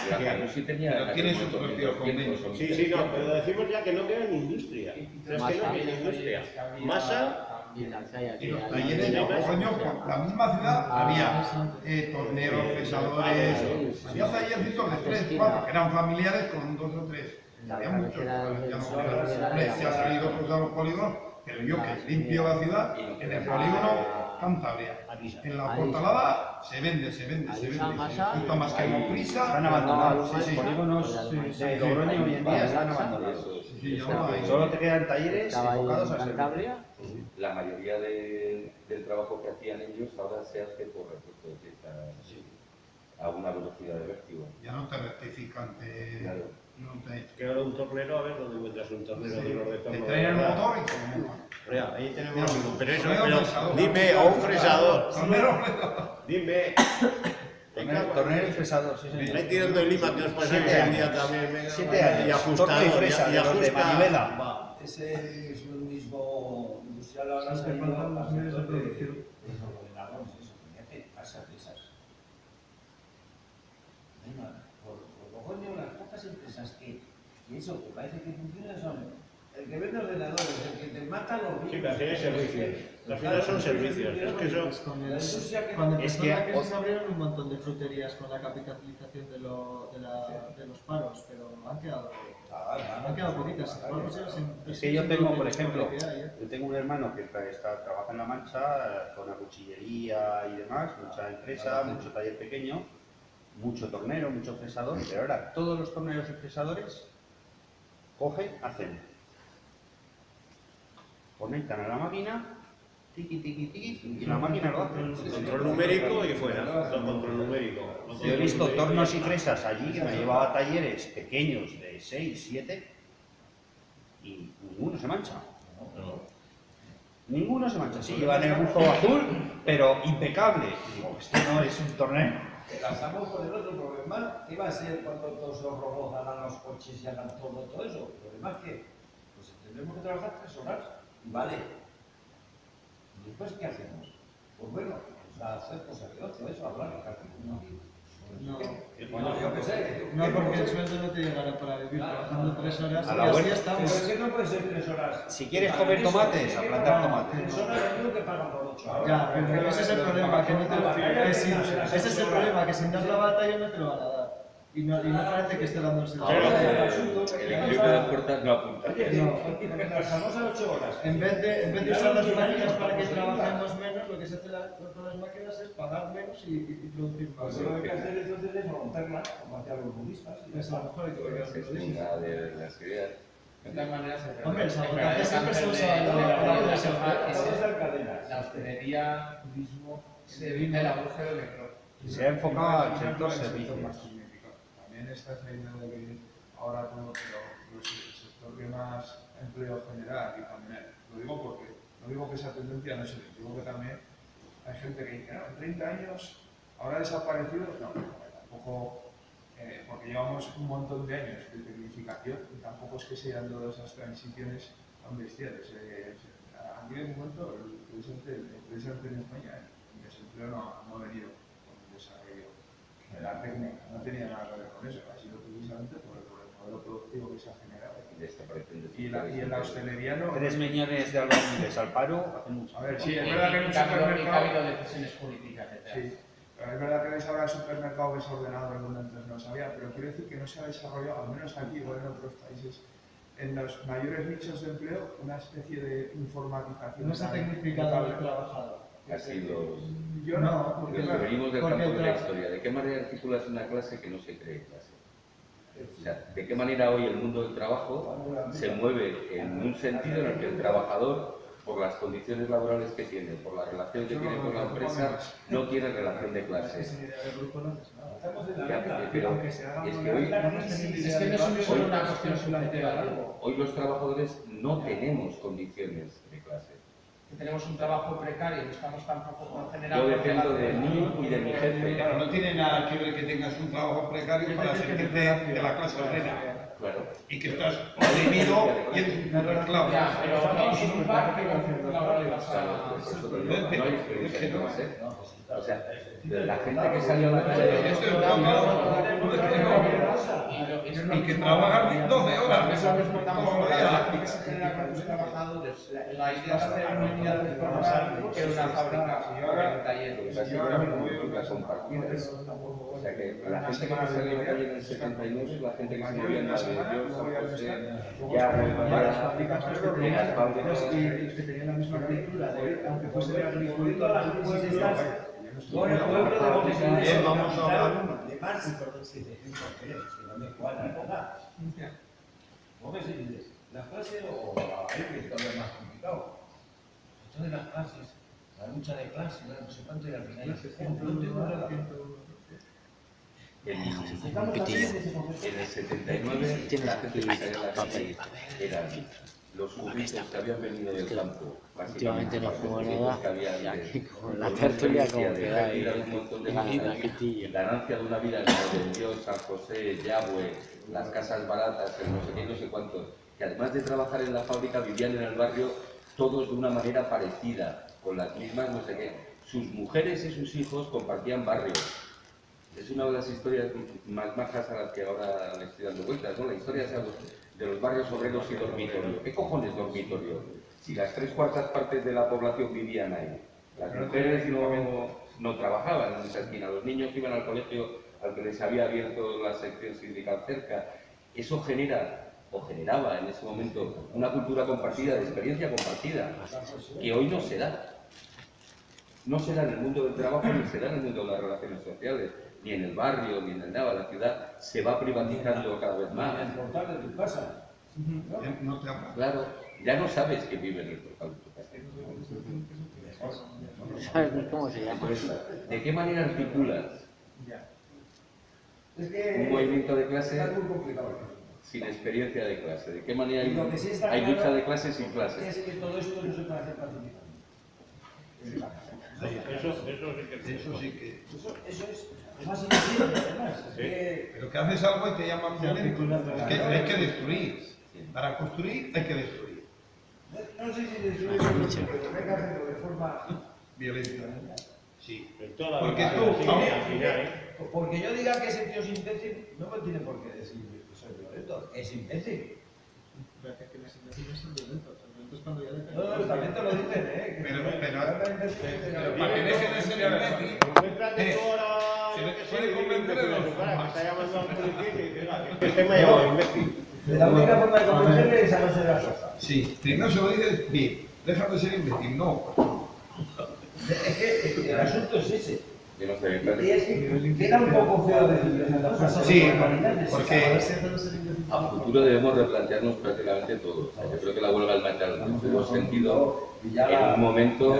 La Que- Canusi tenía Pero en aquel tiene su momento propio 1.200 convenio. o Sí, sí, no, pero decimos ya que no queda en industria. Es que no queda en industria. Masa, Y la que hay aquí. Y los hay- talleres de coño, por la misma ciudad había torneros, fresadores, había tallercitos de 3, 4, que eran familiares con 2 o 3. Había muchos, ya no queda. Se ha salido pues a los polígonos, pero yo que limpio la ciudad, en el polígono Cantabria, en la Portalada se vende. Justo más que Moprisa, están abandonados. Sí, sí. Los polígonos de Logroño hoy en día están abandonados. Eso, Sí, ya no hay. Solo te quedan talleres Estaba ahí enfocados en a servicio. Cantabria. la mayoría del trabajo que hacían ellos ahora se hace por repuesto de piezas a una velocidad de vértigo. Ya no te rectifican, Claro. no te... que ahora un tornero, a ver dónde encuentras un tornero de los de Te torno. traen el motor y te lo montan. Mira, ahí tenemos uno. Pero eso, Tornero pero fresador. dime, o un fresador. Tornero, Dime. Tornero y fresador, sí, Me estáis tirando el lima que os pasáis 7 el día años. también. venga, 7 va, años. Y ajustador, Torno y fresa, y de los de ajusta. manivela. Va. Ese es un mismo industrial ahora ha salido al sector de ordenadores, eso, que hace masas de esas. Venga, por coño, las pocas empresas que eso, que parece que funcionan son el que vende ordenadores, el que te mata los virus. Sí, pero al final es servicio. Al final son servicios. Es que son. Con La industria que cuando Es empezó que la crisis se abrieron un montón de fruterías con la capitalización de los paros, pero han quedado poquitas. Es que yo tengo, por ejemplo, yo tengo un hermano que trabaja en La Mancha, zona cuchillería y demás, mucha empresa, mucho taller pequeño, mucho tornero, mucho fresador, pero ahora todos los torneros y fresadores cogen, hacen, conectan a la máquina, tiqui, tiqui, tiqui, y la máquina lo hace. Control numérico y fuera. Control numérico. Yo he visto tornos y fresas allí que me llevaba a talleres pequeños de 6, 7 y ninguno se mancha. Ninguno se mancha. Sí, llevan el buzo azul, pero impecable. Digo, este no es un torneo. Pasamos por el otro problema, ¿qué va a ser cuando todos los robots hagan los coches y hagan todo eso? El problema es que pues, tendremos que trabajar 3 horas, vale. ¿Y después qué hacemos? Pues bueno, pues hacer cosas de ocio, eso, hablar, No. Bueno, yo qué sé. No, porque el sueldo no te llegará para vivir trabajando 3 horas A y la así vuelta. Pero es estamos. que no puede ser 3 horas. Si quieres comer tomates, a plantar tomates. 3 horas es lo que pagan por 8 horas. Ya, pero ese es el problema, que no te lo ese es el problema, que sin dar la batalla no te lo van a dar. Y no parece que esté dando el servicio. El equilibrio de las puertas no apunta. Porque trabajamos a 8 horas. En vez de usar las máquinas para que trabajemos menos, lo que se hace con las máquinas es pagar menos y producir más. Pues lo que hay que hacer entonces es montarlas, como hacían los budistas. Pues a lo mejor hay que ver Es una de las ideas. De todas maneras, Hombre, el sabotaje siempre se usa para hacer cadenas. la hostelería, turismo, se vive el agujero negro. Se ha enfocado al sector Más servicios. significativo. También está esa idea de que ahora todo, pero el sector que más empleo genera aquí también. Lo digo porque no digo que esa tendencia no se dé, digo que también hay gente que dice, no, en 30 años habrá desaparecido. No, tampoco, porque llevamos un montón de años de tecnificación y tampoco es que se hayan dado esas transiciones tan bestiales. Aquí de momento, precisamente en España, el desempleo no ha venido con el desarrollo de la técnica, no tenía nada que ver con eso, ha sido precisamente por el modelo productivo que se ha generado. Y en la hostelería no. 3 millones de albañiles al paro hace mucho. A ver, sí, es verdad que en un Y que ha supermercado. habido decisiones políticas detrás. Sí, pero es verdad que ves ahora el supermercado desordenado donde antes no sabía, pero quiero decir que no se ha desarrollado, al menos aquí o en otros países, en los mayores nichos de empleo, una especie de informatización. No se ha tecnificado el trabajador. Así los... Yo no, porque Los que venimos del porque campo de la tra- historia. ¿De qué manera articulas una clase que no se cree clase? O sea, ¿de qué manera hoy el mundo del trabajo se mueve en un sentido en el que el trabajador, por las condiciones laborales que tiene, por la relación que tiene con la empresa, no tiene relación de clase? Ya, pero es que hoy, Es que no es solo una cuestión solamente de algo. hoy los trabajadores no tenemos condiciones de clase. Que tenemos un trabajo precario y estamos tampoco Yo generando... dependo de mí y de mi jefe. Claro, no tiene nada que ver que tengas un trabajo precario para sentirte de la clase obrera. Claro. Y que estás oprimido y eres un esclavo. Ya, pero vamos en un bar que conflicto laboral Claro, basado. por eso te digo, no hay experiencia de clase. O sea, la gente que salió a la calle... Esto es y que trabajan 12 horas. Eso mismo estamos hablando, la que se genera con los trabajadores. La idea es hacer una unidad de forma que una fábrica o un taller. Lo que pasa es que ahora políticas compartidas. O sea que la gente que salió a la calle en el 79 es la gente que se movía en Madrid, San José, Las fábricas en las fábricas. que tenían la misma cultura, aunque fuese de agricultura, Bien, vamos a hablar. De Marx, perdón, sí, de que no me cuadra nada. ¿Vos me dices? ¿Las clases o ahí que todavía es más complicado? Esto de las clases, la lucha de clases, no sé cuánto, y al final no tengo relación. En el 79 la gente que salía a la calle eran los cubitos que habían venido del campo. Últimamente no juego nada que había y antes. aquí con la Con tertulia una como experiencia que de da ahí ir a un montón de la cosas, pitillo. ganancia de una vida en la de Dios, San José, Yahweh, las casas baratas, el no sé qué, no sé cuántos, que además de trabajar en la fábrica vivían en el barrio todos de una manera parecida, con las mismas no sé qué. Sus mujeres y sus hijos compartían barrios. Es una de las historias más majas a las que ahora le estoy dando vueltas, ¿no? La historia de los barrios obreros y dormitorio. ¿Qué cojones dormitorio? Si las 3/4 partes de la población vivían ahí. Las mujeres no trabajaban en esa esquina, los niños iban al colegio al que les había abierto la sección sindical cerca. Eso genera, o generaba en ese momento, una cultura compartida, de experiencia compartida, que hoy no se da. No se da en el mundo del trabajo ni se da en el mundo de las relaciones sociales. ni en el barrio, ni en nada, la ciudad se va privatizando cada vez más. En el portal de tu casa. No te habla. Claro, ya no sabes que vive en el portal de tu casa. ¿Sabes ni cómo se llama? Pues, ¿de qué manera articulas Es que un movimiento de clase está muy complicado. sin experiencia de clase? ¿De qué manera Y lo que sí está hay claro lucha de clase sin clase? Es que todo esto no se puede hacer pacíficamente. Eso sí que... Eso es más imposible, además. Es que Pero que haces algo y te llaman violento. Es que hay que destruir. Para construir hay que destruir. no sé si destruir eso, pero hay que hacerlo de forma Violenta. Sí. Porque Porque yo diga que ese tío es imbécil, no me tiene por qué decir que soy violento. Es imbécil. Gracias que las imbéciles son violentos. Violentos cuando ya dejan. No, también te lo dicen, ¿eh? Pero para que dejen de ser imbécil, se les puede convencer de dos formas. De la única forma de convencerle es a no ser asociado. Sí, primero se lo dices bien, deja de ser imbécil, no. Es que el asunto es ese. Yo no sé, Y es que queda un poco feo decir las cosas. Sí, porque a futuro debemos replantearnos prácticamente todo. O sea, yo creo que la huelga del metal no tuvo sentido en un momento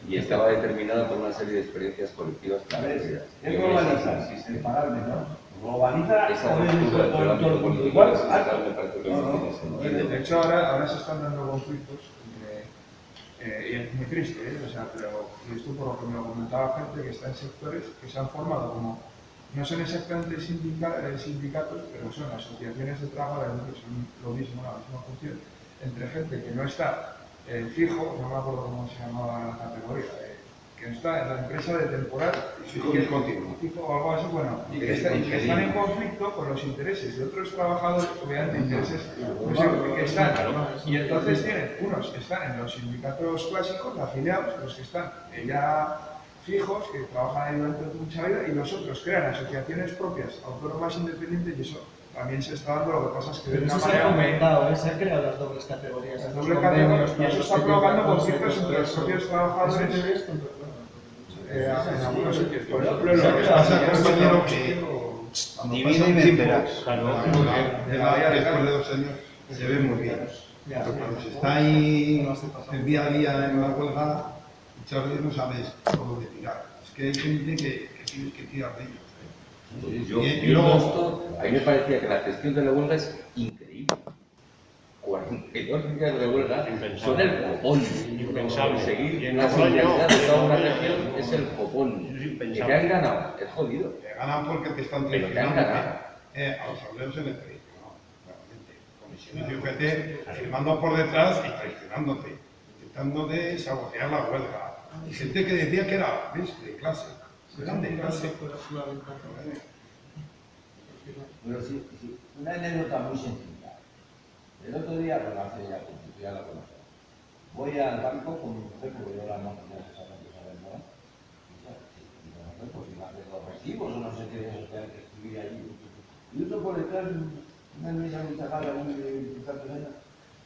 y estaba determinada por una serie de experiencias colectivas previas. Es globaliza, separarme, ¿no? Globaliza Esa ruptura entre el ámbito político y la social me parece que no tiene sentido. De hecho, ahora se están dando conflictos y es muy triste, o sea, pero y esto por lo que me lo comentaba gente que está en sectores que se han formado como, no son exactamente sindicatos, pero son asociaciones de trabajadores que son lo mismo, la misma función, entre gente que no está fijo, no me acuerdo cómo se llamaba la categoría, que no está en la empresa de temporal, fijo o algo así, bueno, y que están en conflicto con los intereses de otros trabajadores, obviamente intereses que están, y entonces tienen unos que están en los sindicatos clásicos, afiliados, los que están ya fijos, que trabajan ahí durante mucha vida, y los otros crean asociaciones propias, autónomas independientes, y eso también se está dando, lo que pasa es que de una Eso se ha manera aumentado, se han creado las dobles categorías. las doble categorías, y eso está provocando conflictos entre los propios trabajadores en algunos sitios. Por ejemplo, lo que pasa, compañero, que divide y vencerás. Después de 2 años se ve muy bien. Pero cuando se está ahí el día a día en la huelga, muchas veces no sabes por dónde tirar. Es que hay gente que tienes que tirar de ellos. Y luego esto, a mí me parecía que la gestión de la huelga es increíble. 42 días de huelga son el copón. Conseguir la solidaridad de toda una región es el copón. Que te han ganado, es jodido. Te ganan porque te están Pero te han traicionando. ganado. A los obreros se les traicionó, claramente. Comisiones de UGT firmando por detrás y traicionándote, intentando de sabotear la huelga. Hay gente que decía que era de clase. Eran de clase. Pero sí, una anécdota muy sencilla. El otro día, bueno, hace ya la conozco. Voy al banco con mi mujer, porque yo la no tenía que saber nada. Y bueno, pues si me hacen los recibos o no sé qué, eso que hay que escribir allí. Y otro por detrás, una niña muy chacada, muy de tantos años.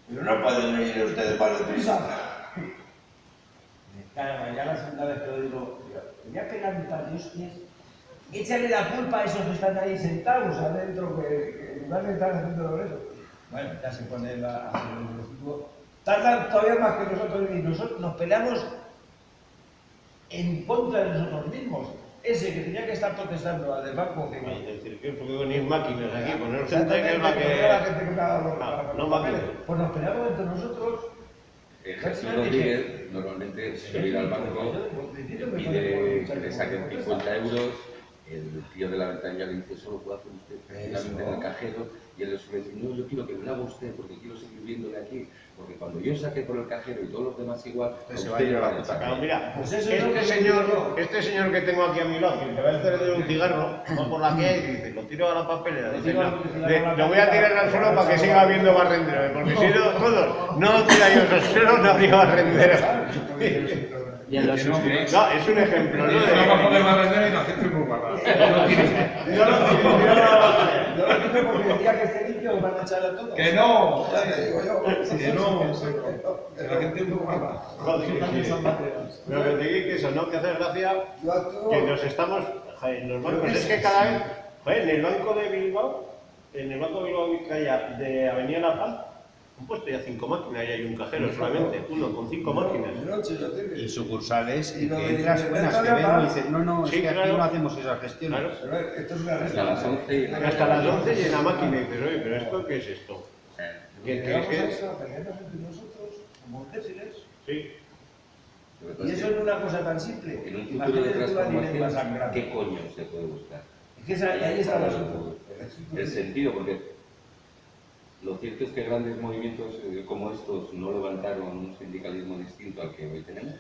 Pero no pueden venir ustedes para deprisa. Claro, ya la segunda vez que lo digo, voy a pegar un par de hostias. Échale la culpa a esos que están ahí sentados adentro, que en lugar de estar haciendo eso. Bueno, ya se pone a hacer el recibo. Tardan todavía más que nosotros y nosotros nos peleamos en contra de nosotros mismos. Ese que tenía que estar protestando al del banco que... Es decir, que porque venir máquinas aquí, poner gente Exactamente, que es la la gente que paga no los máquinas. papeles. Pues nos peleamos entre nosotros. Jesús Rodríguez normalmente suele ir al banco y le pide que le saquen 50 euros. El tío de la ventanilla le dice, solo puede hacer usted prácticamente en el cajero, y él le suele decir, no, yo quiero que me haga usted porque quiero seguir viéndole aquí, porque cuando yo saque por el cajero y todos los demás igual, se va a llevar la puta. Mira, Pues eso es lo que este señor que tengo aquí a mi lado, que te va a encender un cigarro, va por la calle y dice, lo tiro a la papelera, dice, no, lo voy a tirar al suelo para que siga habiendo barrendero, porque si no, todos, no lo tira yo al suelo, no habría barrendero. Y en los No, es un ejemplo, ¿no? Trabajo de barrendero y la gente muy guapa. No lo tiro, Yo lo quito porque el día que esté limpio me van a echar a todos. ¡Que no! Ya te digo yo. Que no. Que la gente no va. Pero que te digo que eso, ¿no? Que hace gracia Yo actúo. que nos estamos... Joder, en los bancos, es que cada vez... Joder, en el banco de Bilbao, Vizcaya, de Avenida La Paz, han puesto ya 5 máquinas y hay un cajero solamente, uno con 5 máquinas. Y sucursales, y lo que de entras buenas que ven y dicen, no, es Sí, que aquí claro. no hacemos esas gestiones. Claro. Pero esto es una Hasta las 11. Hasta las 11 y en la máquina y dices, oye, pero ¿esto qué es esto? Llegamos a eso, a pelearnos entre nosotros, como imbéciles. Sí. Y eso es una cosa tan simple. En un futuro de Imagínate tú la dilema transformación, sangrante. ¿qué coño se puede buscar? Es que ahí está el asunto. El sentido, porque lo cierto es que grandes movimientos como estos no levantaron un sindicalismo distinto al que hoy tenemos.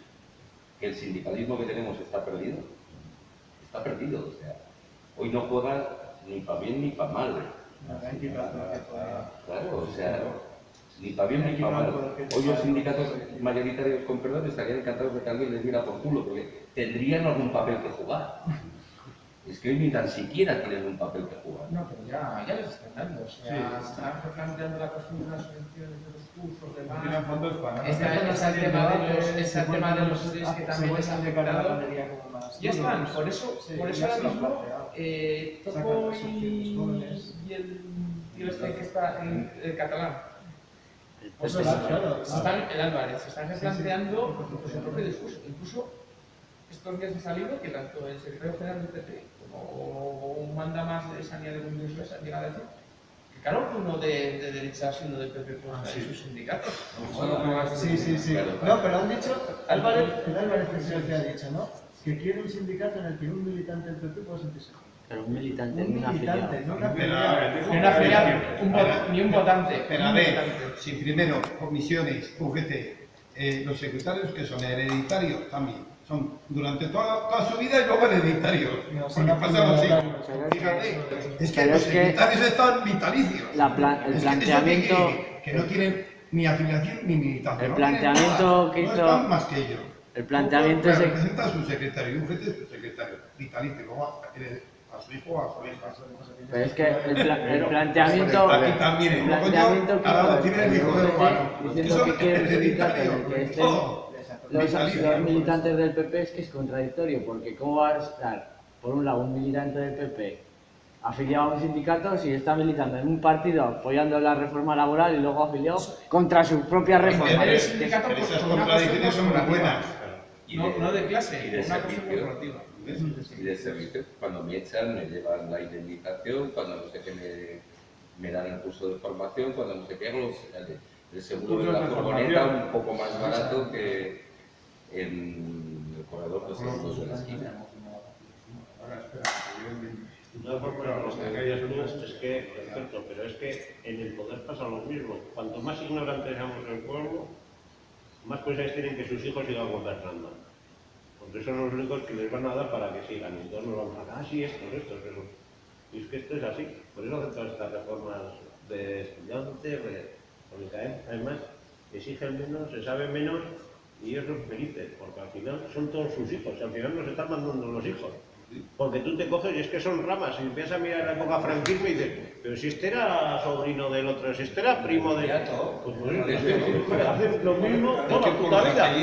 Que el sindicalismo que tenemos está perdido. Está perdido, o sea, hoy no juega ni para bien ni para mal. Claro, o sea, ni para bien ni para mal. Hoy los sindicatos mayoritarios, con perdón, estarían encantados de que alguien les diera por culo, porque tendrían algún papel que jugar. Es que hoy ni tan siquiera tienen un papel que jugar. No, pero ya les están dando. O sea, están replanteando la cuestión de las subvenciones de los cursos, de más. Tienen fondos para... Este tema de los estudios que también les ha afectado. Ya están, por eso ahora mismo Topo y el este que está en el catalán. Pues el Álvarez, se están replanteando su propio discurso. Incluso estos días ha salido que tanto el secretario general del PP como un manda más de Sanidad de Unidos han llegado a decir que claro, uno de derecha siendo del PP pues hay sus sindicatos. Sí. No, pero han dicho, el Álvarez es el que ha dicho, ¿no? Que quiere un sindicato en el que un militante del PP pueda sentirse. Pero un militante, Un no una afiliado. militante, no una Pero, afiliado. Ni una afiliado, ni un votante. Pero a ver, si primero, comisiones, UGT, los secretarios que son hereditarios también, son durante toda su vida y luego hereditarios. Porque pasan así. Fíjate, es que los secretarios están vitalicios. El planteamiento... Que no tienen ni afiliación ni militancia. El ¿no? planteamiento que No hizo... están más que ellos. El planteamiento es... Representa a su secretario, UGT es su secretario, vitalicio, luego a su hijo o a su hija. Pero es que el planteamiento... Aquí también, el luego planteamiento cada uno tiene el hijo del hermano. diciendo que quiere un sindicato en el que hereditario, estén todo. los militantes del PP es que es contradictorio, porque ¿cómo va a estar, por un lado, un militante del PP afiliado a un sindicato si está militando en un partido apoyando la reforma laboral y luego afiliado contra su propia reforma? Pero esas contradicciones son muy buenas. No de clase, y de una cuestión servicio. corporativa. Y de servicio. Cuando me echan, me llevan la indemnización, cuando no sé qué me dan el curso de formación, cuando no sé qué hago, el seguro de la furgoneta un poco más barato que en el corredor de seguros de la esquina. De todas formas, lo que querías tú es que, perfecto, pero es que en el poder pasa lo mismo. Cuanto más ignorantes seamos el pueblo, más cosas tienen que sus hijos sigan gobernando. Porque son los únicos que les van a dar para que sigan. Y entonces nos vamos a sí, estos. Y es que esto es así. Por eso hacen todas estas reformas de estudiantes, porque además exigen menos, se sabe menos y ellos son felices. Porque al final son todos sus hijos. Y al final nos están mandando los hijos. Porque tú te coges y es que son ramas. Y empiezas a mirar la época franquismo y dices, pero si este era sobrino del otro, si este era primo de... Pues hacen lo mismo toda la puta vida.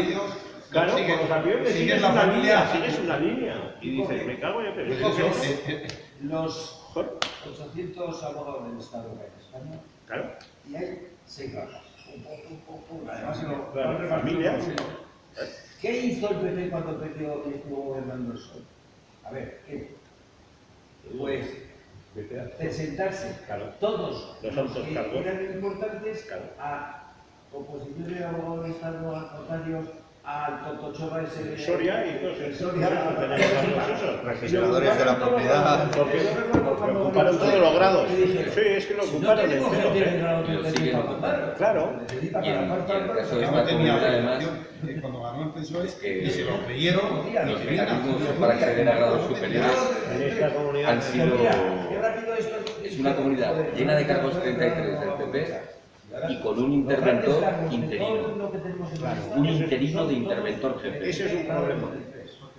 Claro, con los aviones sigues una línea. Y dices, me cago en el Los 800 abogados del Estado en España, claro. Y hay 6 razas. Además, Claro, familia. ¿Qué hizo el PP cuando estuvo gobernando el PSOE? A ver, ¿qué? Pues presentarse todos los que eran importantes a oposiciones de abogados de Estado, a notarios, al Totochoba ese de Soria y todos esos. Registradores de la propiedad. Ocuparon todos los grados. Sí, es que lo ocuparon Claro. Y en el caso de esta comunidad, además, cuando ganó el PSOE, que y se lo creyeron, los mecanismos para acceder a grados superiores han sido... Es una comunidad llena de cargos 33 del PP y con un interventor interino. Un interino de interventor jefe. Ese es un problema.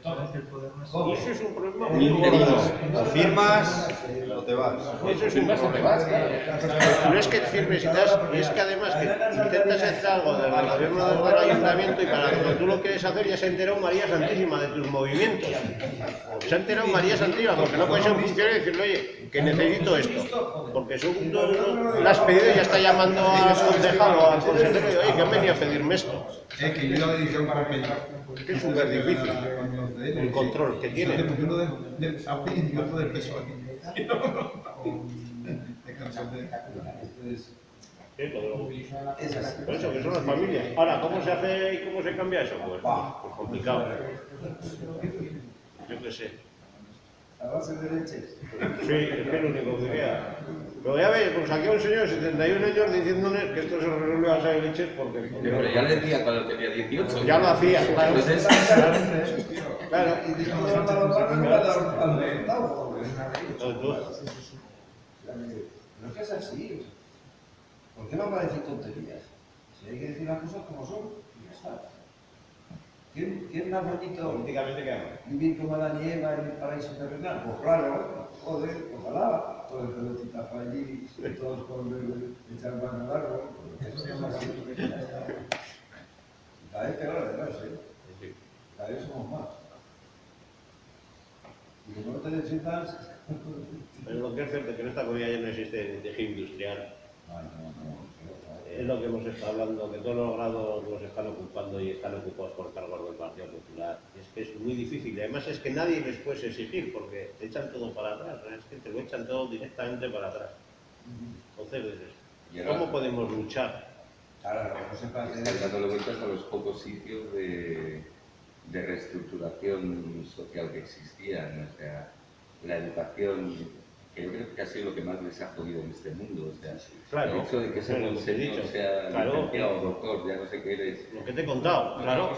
Y eso es un problema muy gordo. O firmas o te vas. Eso es un problema. No es que firmes y tal, es que además que intentas hacer algo desde el gobierno del ayuntamiento y para cuando tú lo quieres hacer ya se ha enterado María Santísima de tus movimientos. Se ha enterado María Santísima porque no puedes ser un funcionario y decirle, oye, que necesito esto. Porque según tú lo has pedido ya está llamando al concejal o al consejero y oye, que han venido a pedirme esto. Es que yo la dirección para pedir. Es que es súper difícil el control que tiene. Dependiendo del apellido del PSOE. Por eso, que son las familias. Ahora, ¿cómo se hace y cómo se cambia eso? Pues complicado. Yo qué sé. A base de leches. Sí, es que es lo único que queda. Pero ya veis, pues aquí hay un señor de 71 años diciéndonos que esto se resuelve a base de leches porque... Pero ya le decía cuando tenía 18. Ya lo hacía. Entonces, claro. Y dijimos a los me va a dar al resultado. No es que es así. ¿Por qué no va a decir tonterías? Si hay que decir las cosas como son, y ya está. ¿Quién más bonito Políticamente queda mal. vivir como Adán y Eva en el paraíso terrenal? Pues claro, joder, ojalá. Todos pelotitas para allí, todos con echar mano al árbol. Eso es así. Cada vez peor además, ¿eh? Cada vez somos más. Y como no te necesitas... Pero lo que es cierto es que en esta comunidad ya no existe tejido industrial. Es lo que hemos estado hablando, que todos los grados los están ocupando y están ocupados por cargos del Partido Popular. Es que es muy difícil y además es que nadie les puede exigir porque te echan todo para atrás, ¿no? Es que te lo echan todo directamente para atrás. Entonces, ¿cómo podemos luchar? dándole vueltas a los pocos sitios de reestructuración social que existían, o sea, la educación, que yo creo que ha sido lo que más les ha jodido en este mundo, o sea, claro, el hecho de que ese monseñor sea licenciado, doctor, ya no sé qué eres. Lo que te he contado, claro.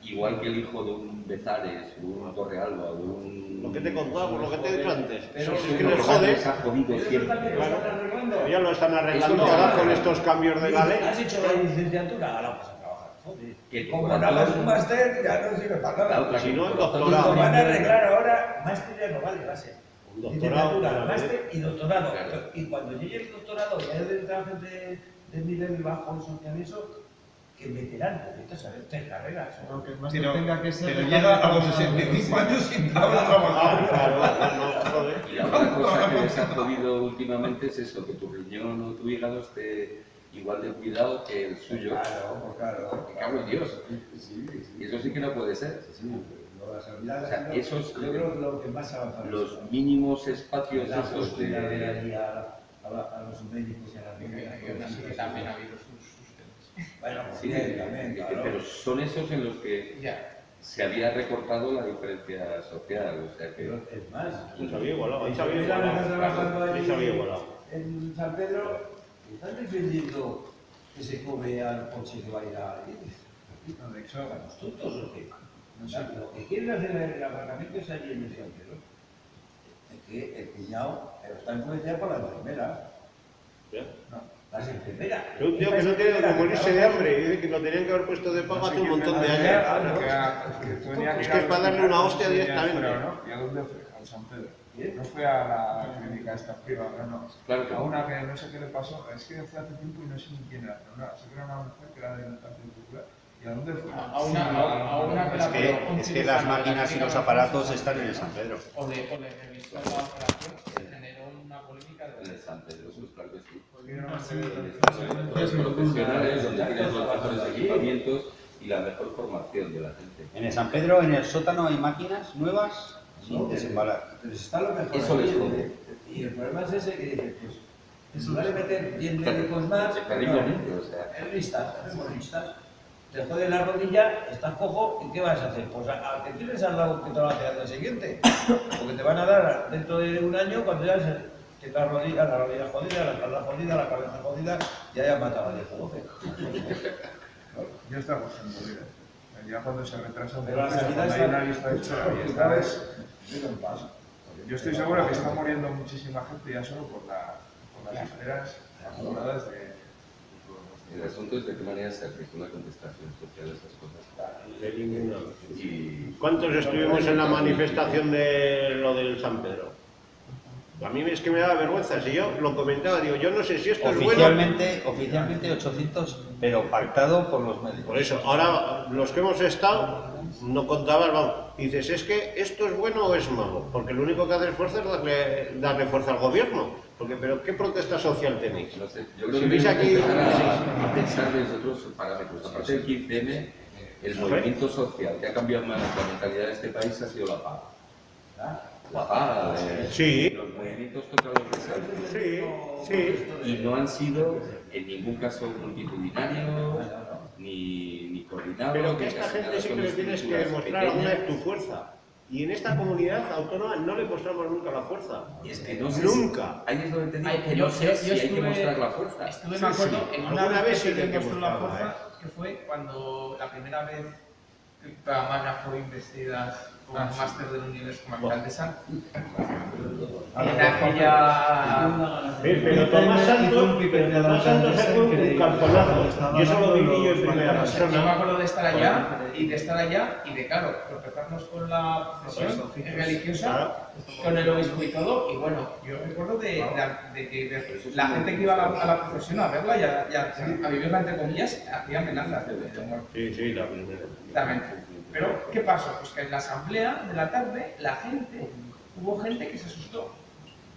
Igual que el hijo de un Bezares, de un Torrealba, de un... Lo que te he contado, lo que te he dicho antes. Pero es que les jode. Les ha jodido siempre. Claro. Ya lo están arreglando ahora con estos cambios de la ley. ¿Has hecho la licenciatura? Ahora vas a trabajar. Que como no hagas un máster, ya no sirve para nada. Si no, el Y doctorado. lo van a arreglar ahora, máster ya no vale, va a ser. Doctorado. Licenciatura, máster y doctorado. Y cuando llegue el doctorado, ya es de gente de nivel bajo social y eso, que meterán, necesitas saber 3 carreras. Pero llega a los 65 años sin haber trabajado. Y la otra cosa que les ha jodido últimamente es eso, que tu riñón o tu hígado esté igual de cuidado que el suyo. Claro. Me cago en Dios. Y eso sí que no puede ser. O sea, esos los mínimos espacios esos de... A los médicos y a las médicas. Que también ha habido sus bueno, sí, también, claro. pero son esos en los que se había recortado la diferencia social, o sea que... Es más, se había igualado, ahí se había igualado. En San Pedro están defendiendo que se come al coche que va a ir a allí. De hecho, ¿Estamos tontos o qué? No sé, lo que quieren hacer el aparcamiento es allí en el San Pedro. Es que el cuñado está influenciado por la enfermera. Las enfermeras. Es un tío que no tiene que morirse de hambre y dice que lo tenían que haber puesto de pago hace un montón de años. Es que es para darle una hostia directamente. ¿Y a dónde fue? Al San Pedro. No fue a la clínica esta privada, no. Claro que a una que no sé qué le pasó, es que fue hace tiempo y no sé ni quién era. Sé que era una mujer que era del Partido Popular. ¿Y a dónde fue? A una Es que las máquinas y los aparatos están en el San Pedro. O de revisar la operación, se generó una polémica de... En el San Pedro, eso es claro que sí. Los profesionales, donde tienes los mejores equipamientos y la mejor formación de la gente. En el San Pedro, en el sótano, hay máquinas nuevas sin desembalar. Pero está lo mejor. Eso les jode. Y el problema es ese que dices, pues, en lugar de meter 10 médicos más, Terriblemente, o sea. es listas, hacemos listas. Te jode la rodilla, estás cojo, ¿y qué vas a hacer? Pues al que tienes al lado que te va a hacer al siguiente. Porque te van a dar dentro de un año cuando ya se la rodilla jodida, la espalda jodida, la cabeza jodida, ya hayas matado al hijo 12. Ya estamos en morir. Ya cuando se retrasa un Pero la proceso, sanidad cuando hay una lista de espera y esta vez, yo estoy seguro que está muriendo muchísima gente ya solo por las esperas acumuladas de El asunto es de qué manera se aplica una contestación social a estas cosas. De ninguna. Y ¿Cuántos estuvimos en la manifestación de lo del San Pedro? A mí es que me da vergüenza, si yo lo comentaba, digo, yo no sé si esto es bueno. Oficialmente 800, pero pactado por los médicos. Por eso, ahora los que hemos estado, no contaban, vamos, dices, es que esto es bueno o es malo, porque lo único que hace esfuerzo es darle fuerza al gobierno. Porque, pero ¿qué protesta social tenéis? no sé, yo creo que veis tenemos aquí, que empezar a pensar desde otros parámetros. Aparte del 15M, el movimiento social que ha cambiado más la mentalidad de este país ha sido la paz. La paz, sí, los movimientos contra los desastres. sí, sí. Y no han sido en ningún caso multitudinarios ni coordinados. Pero que ni esta casi gente nada, sí que son le tienes que estructuras demostrar alguna vez pequeñas. tu fuerza. Y en esta comunidad autónoma no le mostramos nunca la fuerza. Y es que no sé Nunca. Ahí es donde te digo Ay, que yo- no sé yo si hay que estuve- mostrar la fuerza. Estuve, Sí, me acuerdo, sí. en Alguna una vez vez sí que que mostró la mostraba, fuerza, que fue cuando la primera vez que Pamana fue investida con un máster del universo como alcaldesa. En aquella... Pero Tomás Santos sacó un calzonazo. Y eso lo viví yo en primera No sé, yo me persona. acuerdo de estar allá y de claro, tropezarnos con la procesión religiosa, con el obispo y todo. Y bueno, yo recuerdo de que la gente que iba a la procesión a verla y a vivirla entre comillas, hacía amenazas de muerte. Sí, la primera. Exactamente. Pero, ¿qué pasó? Pues que en la asamblea de la tarde, hubo gente que se asustó,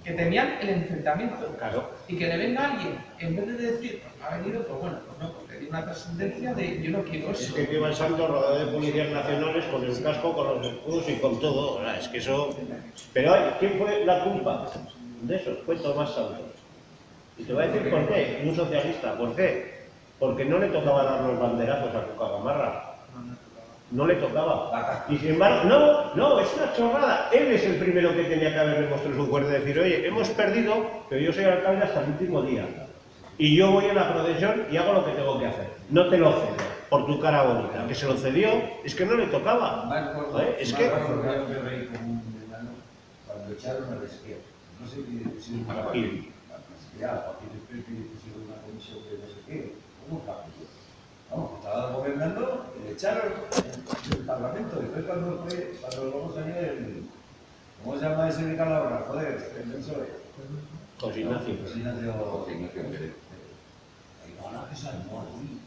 que temían el enfrentamiento. Claro. Y que le venga alguien, en vez de decir, pues me ha venido, pues bueno, pues no, porque tiene una trascendencia de yo no quiero Es eso. que iba el santo rodeado de policías nacionales con el casco, con los escudos y con todo. ¿Verdad? Es que eso... Pero ¿quién fue la culpa de eso? Fue Tomás Santos. Y te voy a decir por qué. Un socialista. ¿Por qué? Porque no le tocaba dar los banderazos a Cucagamarra. No le tocaba. Y sin embargo, no, es una chorrada. Él es el primero que tenía que haberle mostrado su cuerda y decir, oye, hemos perdido, pero yo soy alcalde hasta el último día. Y yo voy a la procesión y hago lo que tengo que hacer. No te lo cedo, por tu cara bonita. Que se lo cedió, es que no le tocaba. Es que... Cuando echaron a Resquer, no sé si para Aquí. pusieron una comisión de no sé qué, ¿cómo está? Vamos, estaba gobernando y le echaron del Parlamento. Y fue cuando luego salió el... ¿Cómo se llama ese de Calahorra? Joder, el PSOE. José Ignacio. José Ignacio. José Ignacio Pérez. No, que salmó aquí.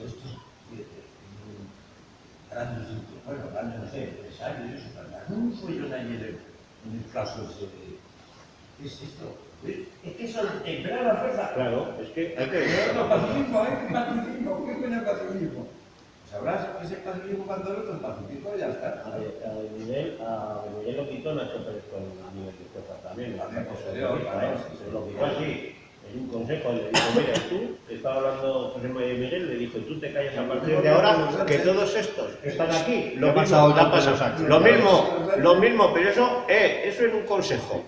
Estos grandes, bueno, grandes, no sé, empresarios, eso, un follón ayer en el caso ese. ¿Qué es esto? Es que eso emplear la fuerza. Claro, es que hay que... Pero pacifismo, ¿qué pacifismo? ¿Qué coño es pacifismo? Sabrás que es el pacifismo cuando el otro es pacifismo y ya está. A Miguel lo quitó Nacho Pérez con el nivel de fuerza también. Se lo quitó así. En un consejo le dijo, mira, tú, estaba hablando José María Miguel, le dijo, tú te callas a partir de ahora, que todos estos que están aquí, lo mismo, pero eso en un consejo.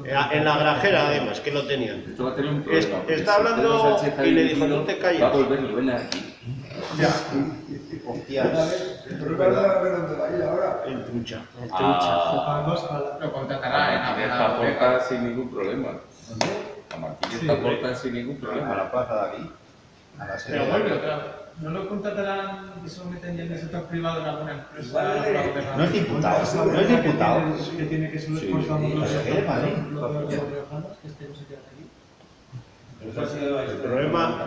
En la Grajera, además, que lo tenían. Esto va a tener un problema. porque Está si hablando Pedro Sánchez ha y le dijo, dimitido, no te calles. Va a volver y ven aquí. Hostias. El problema es dónde va a ir ahora. El trucha. Lo contratará A en esta la puerta sin ningún problema. A Martínez esta puerta sin ningún A problema. la plaza de aquí. A la Pero sede. vuelve otra vez. ¿No lo contratarán y se lo meten ya en el sector privado en alguna empresa? Igual No es diputado, no es diputado. Que tiene que ser Sí, responsable de los sí, sí, Madrid.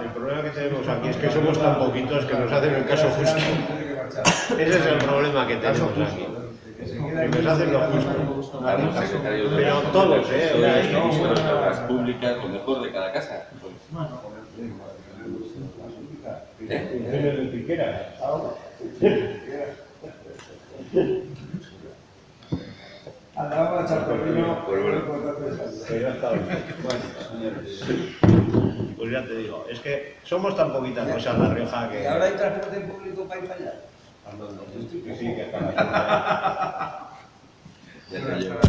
El problema que tenemos aquí es que somos tan poquitos que nos hacen el caso justo. Ese es el problema que tenemos aquí. Que nos hacen lo justo. Para los secretarios de Pero las todos, comunidades, los ministros de obras públicas, lo mejor de cada casa. Pues, Funciones de piquera. Andaba a echar torrino, Pero hasta hoy. Pues ya te digo, es que somos tan poquitas cosas en La Rioja y que... ahora hay transporte público para ir para allá. Que sí, que están haciendo... ya te llevo.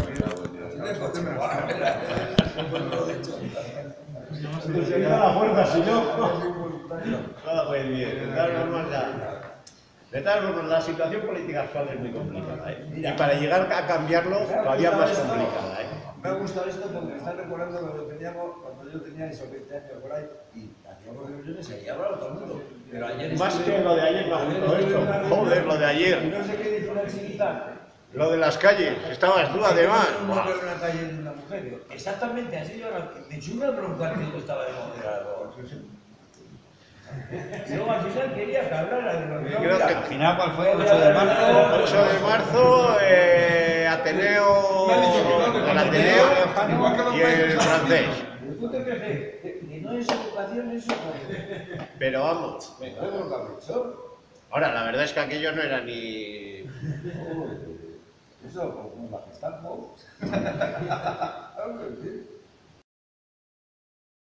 Tiene coche, me va a Pues se da la fuerza, si no... Todo muy bien. De todas formas, la situación política actual es muy complicada, ¿eh? Y para llegar a cambiarlo, todavía más complicada, ¿eh? Me ha gustado esto porque me está recordando cuando teníamos, cuando yo tenía esos 20 años por ahí y hacíamos reuniones y ahí hablaba todo el mundo. Pero ayer Más que lo de ayer me ha gustado esto. Joder, lo de y ayer. no sé qué dice una chiquita. Lo de las calles, estabas tú además. No veo una calle de una mujer. Digo, exactamente así, yo me chunga broncar que yo estaba de moderador. Y luego al final quería que hablara de lo que Creo que al final, ¿cuál fue? 8 de marzo. 8 de marzo, Ateneo, el Ateneo y el francés. ¿Tú te crees que no es educación eso? Pero vamos. Ahora, la verdad es que aquello no era ni... Eso, como la Gestapo.